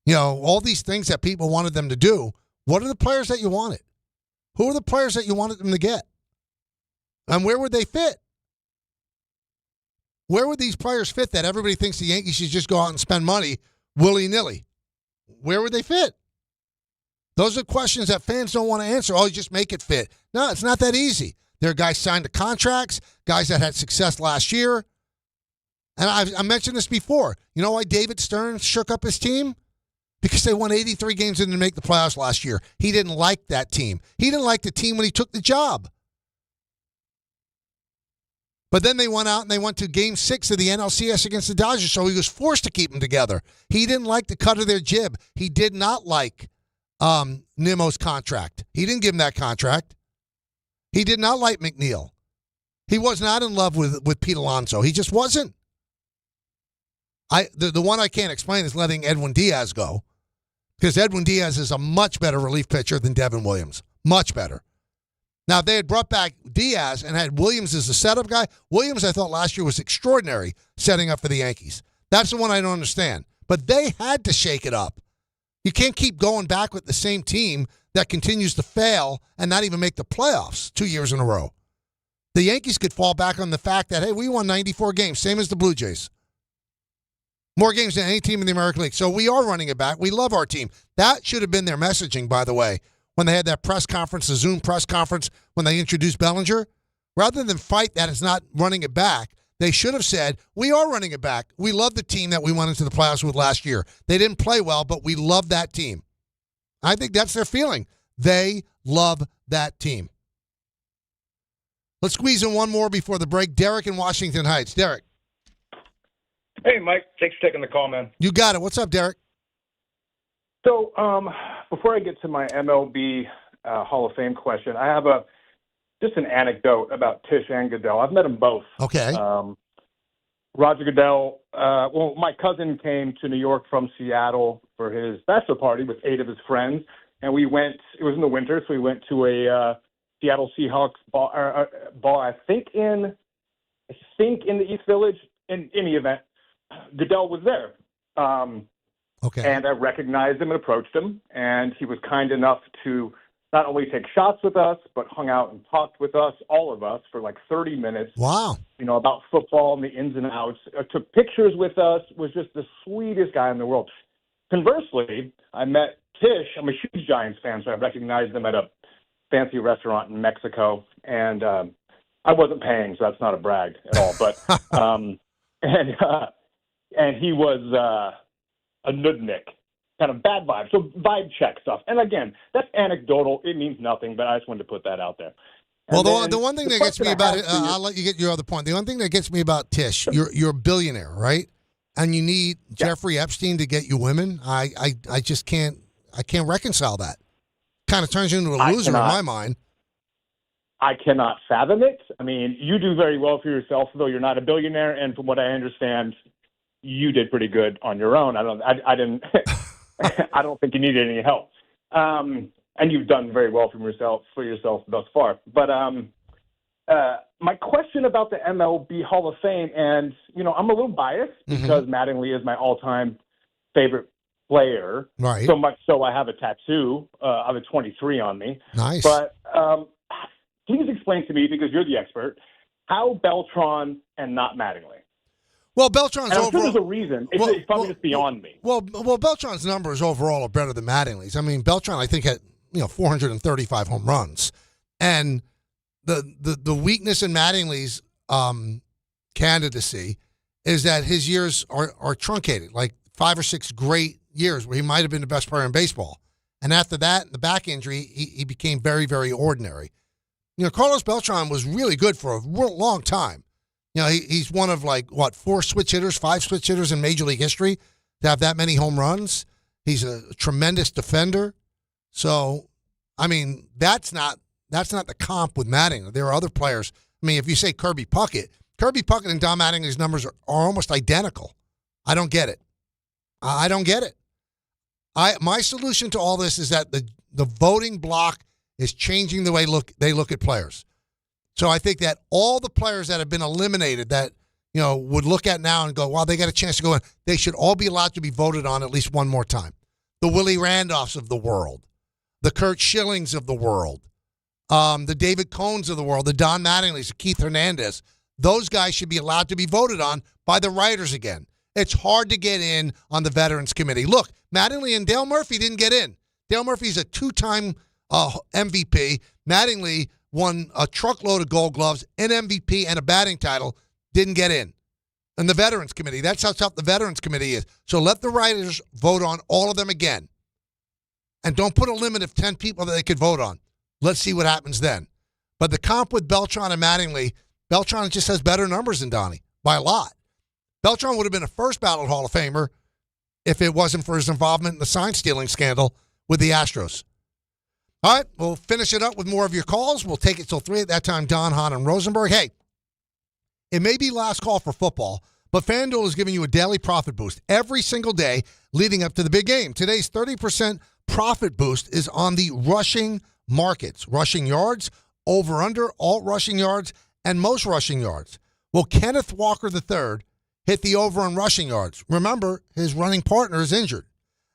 You know, all these things that people wanted them to do, what are the players that you wanted? Who are the players that you wanted them to get? And where would they fit? Where would these players fit that everybody thinks the Yankees should just go out and spend money willy-nilly? Where would they fit? Those are questions that fans don't want to answer. Oh, you just make it fit. No, it's not that easy. There are guys signed to contracts, guys that had success last year. And I mentioned this before. You know why David Stern shook up his team? Because they won 83 games and didn't make the playoffs last year. He didn't like that team. He didn't like the team when he took the job. But then they went out and they went to Game 6 of the NLCS against the Dodgers, so he was forced to keep them together. He didn't like the cut of their jib. He did not like Nimmo's contract. He didn't give him that contract. He did not like McNeil. He was not in love with Pete Alonso. He just wasn't. The one I can't explain is letting Edwin Diaz go, because Edwin Diaz is a much better relief pitcher than Devin Williams. Much better. Now, if they had brought back Diaz and had Williams as the setup guy, Williams, I thought last year was extraordinary setting up for the Yankees. That's the one I don't understand. But they had to shake it up. You can't keep going back with the same team that continues to fail and not even make the playoffs 2 years in a row. The Yankees could fall back on the fact that, hey, we won 94 games, same as the Blue Jays. More games than any team in the American League. So we are running it back. We love our team. That should have been their messaging, by the way, when they had that press conference, the Zoom press conference, when they introduced Bellinger. Rather than fight that it's not running it back, they should have said, we are running it back. We love the team that we went into the playoffs with last year. They didn't play well, but we love that team. I think that's their feeling. They love that team. Let's squeeze in one more before the break. Derek in Washington Heights. Derek. Hey, Mike. Thanks for taking the call, man. You got it. What's up, Derek? So before I get to my MLB Hall of Fame question, I have just an anecdote about Tisch and Goodell. I've met them both. Okay. Roger Goodell, my cousin came to New York from Seattle for his bachelor party with 8 of his friends, and we went, it was in the winter, so we went to a Seattle Seahawks ball, I think in the East Village. In any event, Goodell was there. Okay. And I recognized him and approached him, and he was kind enough to not only take shots with us, but hung out and talked with us, all of us, for like 30 minutes. Wow. About football and the ins and outs. Took pictures with us, was just the sweetest guy in the world. Conversely, I met Tisch. I'm a huge Giants fan, so I recognized him at a fancy restaurant in Mexico, and I wasn't paying, so that's not a brag at all. But and he was a nudnik, kind of bad vibe, so vibe check stuff. And again, that's anecdotal. It means nothing, but I just wanted to put that out there. Well, the one thing that gets me about it, I'll let you get your other point. The one thing that gets me about Tish, you're a billionaire, right? And you need Jeffrey Epstein to get you women. I just can't reconcile that. Kind of turns you into a loser in my mind. I cannot fathom it. I mean, you do very well for yourself, though you're not a billionaire, and from what I understand, you did pretty good on your own. I didn't. I don't think you needed any help. And you've done very well for yourself thus far. But my question about the MLB Hall of Fame, and I'm a little biased because Mattingly is my all-time favorite player. Right. So much so I have a tattoo of a 23 on me. Nice. But please explain to me, because you're the expert, how Beltran and not Mattingly? Well, Beltran's and I'm overall. sure there's a reason. It's probably just beyond me. Well, Beltran's numbers overall are better than Mattingly's. I mean, Beltran, I think, had 435 home runs, and the weakness in Mattingly's candidacy is that his years are truncated, like 5 or 6 great years where he might have been the best player in baseball, and after that, the back injury, he became very, very ordinary. Carlos Beltran was really good for a long time. He's one of 5 switch hitters in Major League history to have that many home runs. He's a tremendous defender. So, I mean, that's not the comp with Mattingly. There are other players. I mean, if you say Kirby Puckett and Don Mattingly's numbers are almost identical. I don't get it. I don't get it. My solution to all this is that the voting block is changing the way they look at players. So I think that all the players that have been eliminated that, would look at now and go, wow, they got a chance to go in, they should all be allowed to be voted on at least one more time. The Willie Randolphs of the world, the Kurt Schillings of the world, the David Cohns of the world, the Don Mattinglys, the Keith Hernandez, those guys should be allowed to be voted on by the writers again. It's hard to get in on the Veterans Committee. Look, Mattingly and Dale Murphy didn't get in. Dale Murphy's a 2-time MVP. Mattingly won a truckload of Gold Gloves, an MVP, and a batting title, didn't get in. And the Veterans Committee, that's how tough the Veterans Committee is. So let the writers vote on all of them again. And don't put a limit of 10 people that they could vote on. Let's see what happens then. But the comp with Beltran and Mattingly, Beltran just has better numbers than Donnie by a lot. Beltran would have been a first ballot Hall of Famer if it wasn't for his involvement in the sign-stealing scandal with the Astros. All right, we'll finish it up with more of your calls. We'll take it till 3. At that time, Don, Hahn, and Rosenberg. Hey, it may be last call for football, but FanDuel is giving you a daily profit boost every single day leading up to the big game. Today's 30% profit boost is on the rushing markets, rushing yards, over-under, alt rushing yards, and most rushing yards. Well, Kenneth Walker III hit the over on rushing yards. Remember, his running partner is injured.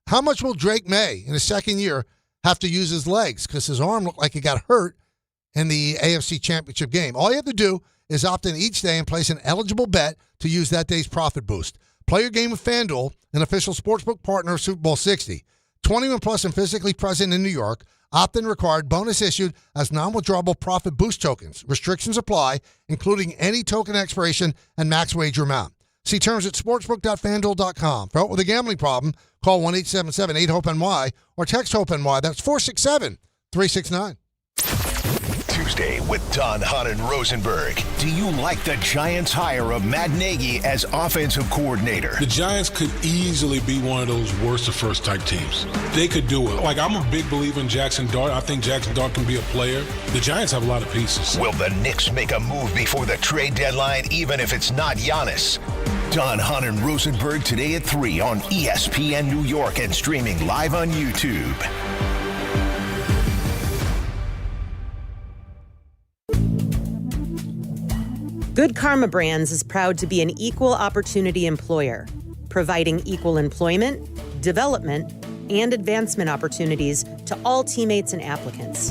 How much will Drake May, in his second year, have to use his legs? Because his arm looked like it got hurt in the AFC Championship game. All you have to do is opt in each day and place an eligible bet to use that day's profit boost. Play your game with FanDuel, an official sportsbook partner of Super Bowl 60. 21 plus and physically present in New York. Opt-in required. Bonus issued as non-withdrawable profit boost tokens. Restrictions apply, including any token expiration and max wager amount. See terms at sportsbook.fanduel.com. For help with a gambling problem, call 1-877-8-HOPE-NY or text HOPE-NY. That's 467-369. Tuesday with Don, Hahn, and Rosenberg. Do you like the Giants' hire of Matt Nagy as offensive coordinator? The Giants could easily be one of those worst of first type teams. They could do it. I'm a big believer in Jackson Dart. I think Jackson Dart can be a player. The Giants have a lot of pieces. Will the Knicks make a move before the trade deadline, even if it's not Giannis? Don, Hahn, and Rosenberg today at 3 on ESPN New York and streaming live on YouTube. Good Karma Brands is proud to be an equal opportunity employer, providing equal employment, development, and advancement opportunities to all teammates and applicants.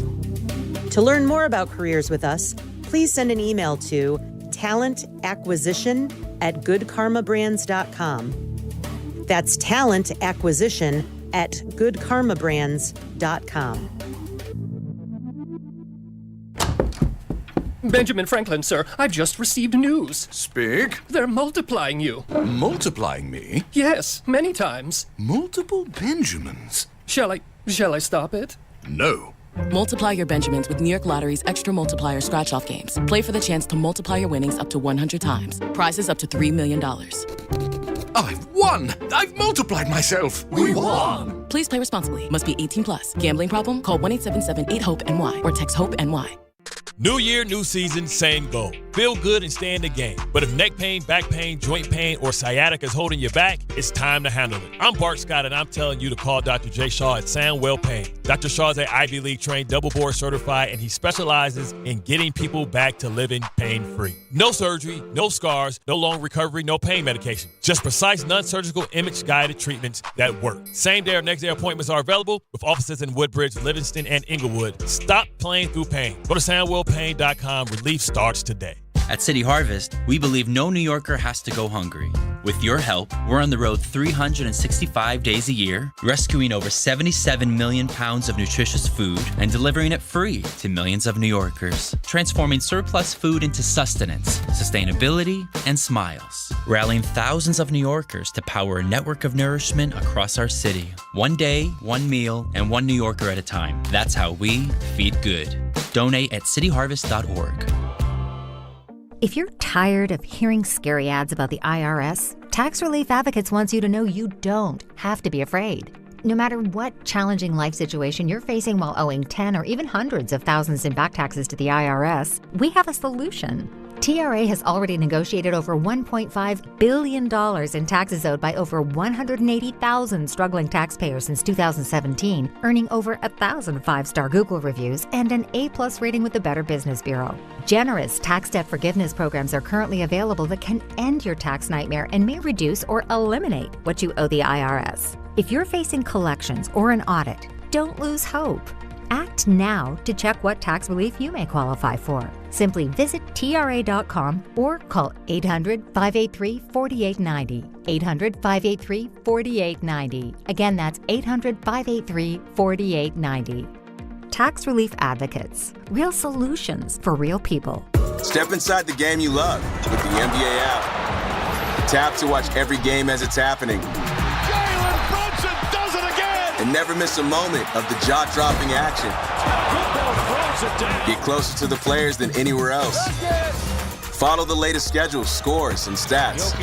To learn more about careers with us, please send an email to talentacquisition@goodkarmabrands.com. That's talentacquisition@goodkarmabrands.com. Benjamin Franklin, sir, I've just received news. Speak. They're multiplying you. Multiplying me? Yes, many times. Multiple Benjamins? Shall I stop it? No. Multiply your Benjamins with New York Lottery's Extra Multiplier Scratch-Off games. Play for the chance to multiply your winnings up to 100 times. Prizes up to $3 million. I've won! I've multiplied myself! We won! Please play responsibly. Must be 18 plus. Gambling problem? Call 1-877-8-HOPE-NY or text HOPE-NY. New year, new season, same goal. Feel good and stay in the game. But if neck pain, back pain, joint pain, or sciatica is holding you back, it's time to handle it. I'm Bart Scott, and I'm telling you to call Dr. J. Shaw at Soundwell Pain. Dr. Shaw's a Ivy League trained, double board certified, and he specializes in getting people back to living pain-free. No surgery, no scars, no long recovery, no pain medication. Just precise, non-surgical, image-guided treatments that work. Same-day or next-day appointments are available with offices in Woodbridge, Livingston, and Inglewood. Stop playing through pain. Go to SoundwellPain.com. Relief starts today. At City Harvest, we believe no New Yorker has to go hungry. With your help, we're on the road 365 days a year, rescuing over 77 million pounds of nutritious food and delivering it free to millions of New Yorkers, transforming surplus food into sustenance, sustainability, and smiles, rallying thousands of New Yorkers to power a network of nourishment across our city. One day, one meal, and one New Yorker at a time. That's how we feed good. Donate at cityharvest.org. If you're tired of hearing scary ads about the IRS, Tax Relief Advocates wants you to know you don't have to be afraid. No matter what challenging life situation you're facing while owing 10 or even hundreds of thousands in back taxes to the IRS, we have a solution. TRA has already negotiated over $1.5 billion in taxes owed by over 180,000 struggling taxpayers since 2017, earning over 1,000 five-star Google reviews and an A+ rating with the Better Business Bureau. Generous tax debt forgiveness programs are currently available that can end your tax nightmare and may reduce or eliminate what you owe the IRS. If you're facing collections or an audit, don't lose hope. Act now to check what tax relief you may qualify for. Simply visit TRA.com or call 800-583-4890. 800-583-4890. Again, that's 800-583-4890. Tax Relief Advocates. Real solutions for real people. Step inside the game you love with the NBA app. Tap to watch every game as it's happening. And never miss a moment of the jaw-dropping action. Get closer to the players than anywhere else. Follow the latest schedules, scores, and stats.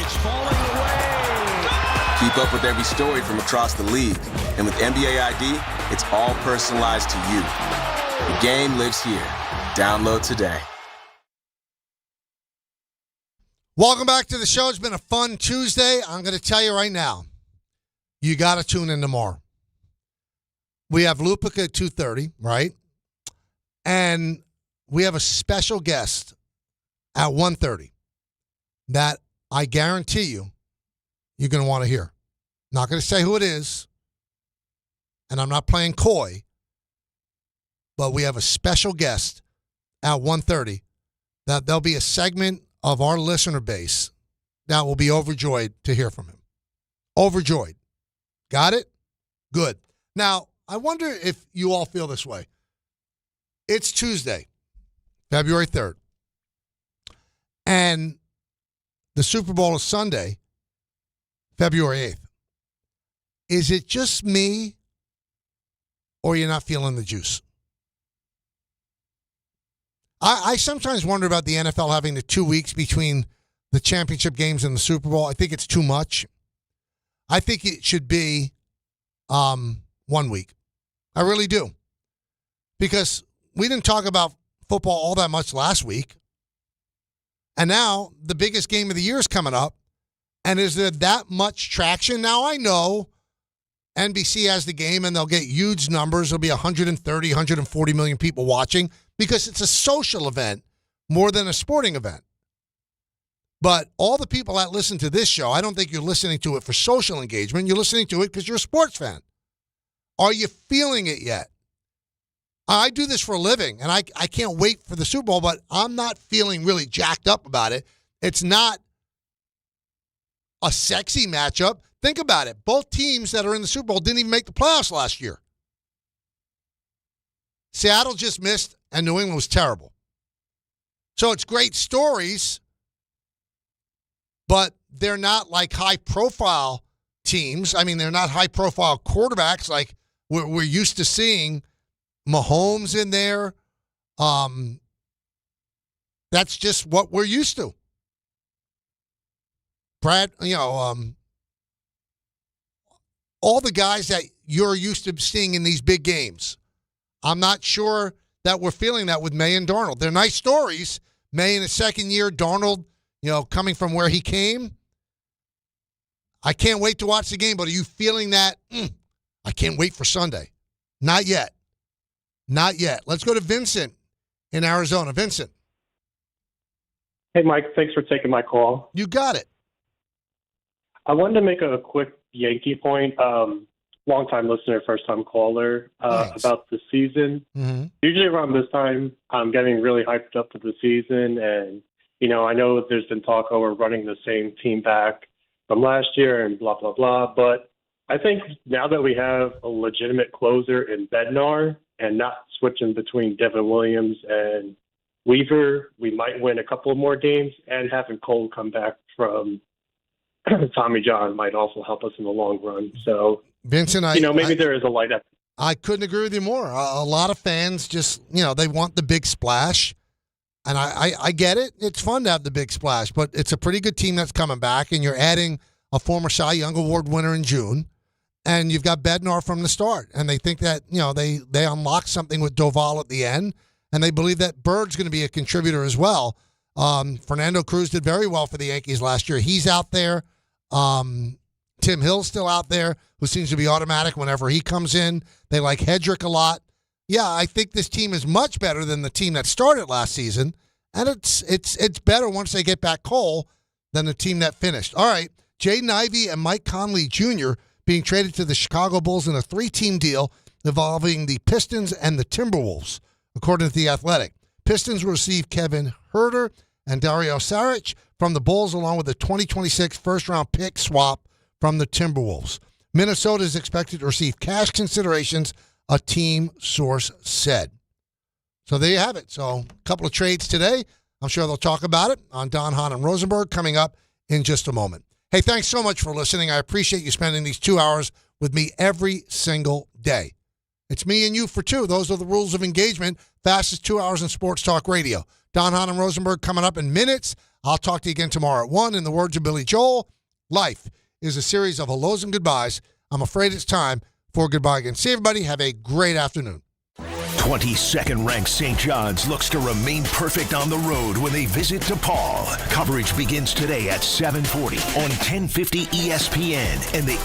Keep up with every story from across the league. And with NBA ID, it's all personalized to you. The game lives here. Download today. Welcome back to the show. It's been a fun Tuesday. I'm going to tell you right now, you got to tune in tomorrow. We have Lupica at 2:30, right? And we have a special guest at 1:30 that I guarantee you're going to want to hear. Not going to say who it is, and I'm not playing coy, but we have a special guest at 1:30 that there'll be a segment of our listener base that will be overjoyed to hear from him. Overjoyed. Got it? Good. Now, I wonder if you all feel this way. It's Tuesday, February 3rd, and the Super Bowl is Sunday, February 8th. Is it just me, or you're not feeling the juice? I sometimes wonder about the NFL having the 2 weeks between the championship games and the Super Bowl. I think it's too much. I think it should be 1 week. I really do. Because we didn't talk about football all that much last week. And now the biggest game of the year is coming up. And is there that much traction? Now I know NBC has the game and they'll get huge numbers. There'll be 130, 140 million people watching because it's a social event more than a sporting event. But all the people that listen to this show, I don't think you're listening to it for social engagement. You're listening to it because you're a sports fan. Are you feeling it yet? I do this for a living, and I can't wait for the Super Bowl, but I'm not feeling really jacked up about it. It's not a sexy matchup. Think about it. Both teams that are in the Super Bowl didn't even make the playoffs last year. Seattle just missed, and New England was terrible. So it's great stories, but they're not like high-profile teams. I mean, they're not high-profile quarterbacks like we're used to seeing Mahomes in there. That's just what we're used to. Brad, all the guys that you're used to seeing in these big games. I'm not sure that we're feeling that with May and Darnold. They're nice stories. May in his second year, Darnold, coming from where he came. I can't wait to watch the game, but are you feeling that? I can't wait for Sunday. Not yet. Not yet. Let's go to Vincent in Arizona. Vincent. Hey, Mike. Thanks for taking my call. You got it. I wanted to make a quick Yankee point. Long-time listener, first-time caller, about the season. Mm-hmm. Usually around this time, I'm getting really hyped up for the season. And, I know there's been talk, we're running the same team back from last year and blah, blah, blah. But I think now that we have a legitimate closer in Bednar and not switching between Devin Williams and Weaver, we might win a couple of more games, and having Cole come back from Tommy John might also help us in the long run. So, Vincent, maybe there is a light up. I couldn't agree with you more. A lot of fans just, they want the big splash. And I get it. It's fun to have the big splash, but it's a pretty good team that's coming back, and you're adding a former Cy Young Award winner in June, and you've got Bednar from the start. And they think that, they unlock something with Doval at the end, and they believe that Bird's going to be a contributor as well. Fernando Cruz did very well for the Yankees last year. He's out there. Tim Hill's still out there, who seems to be automatic whenever he comes in. They like Hedrick a lot. Yeah, I think this team is much better than the team that started last season, and it's better once they get back Cole than the team that finished. All right, Jaden Ivey and Mike Conley Jr. being traded to the Chicago Bulls in a 3-team deal involving the Pistons and the Timberwolves, according to The Athletic. Pistons will receive Kevin Huerter and Dario Saric from the Bulls, along with the 2026 first-round pick swap from the Timberwolves. Minnesota is expected to receive cash considerations, a team source said. So there you have it. So a couple of trades today. I'm sure they'll talk about it on Don, Hahn, and Rosenberg coming up in just a moment. Hey, thanks so much for listening. I appreciate you spending these 2 hours with me every single day. It's me and you for two. Those are the rules of engagement. Fastest 2 hours in sports talk radio. Don, Hahn, and Rosenberg coming up in minutes. I'll talk to you again tomorrow at 1. In the words of Billy Joel, life is a series of hellos and goodbyes. I'm afraid it's time for goodbye again. See everybody. Have a great afternoon. 22nd ranked St. John's looks to remain perfect on the road when they visit DePaul. Coverage begins today at 7:40 on 1050 ESPN and the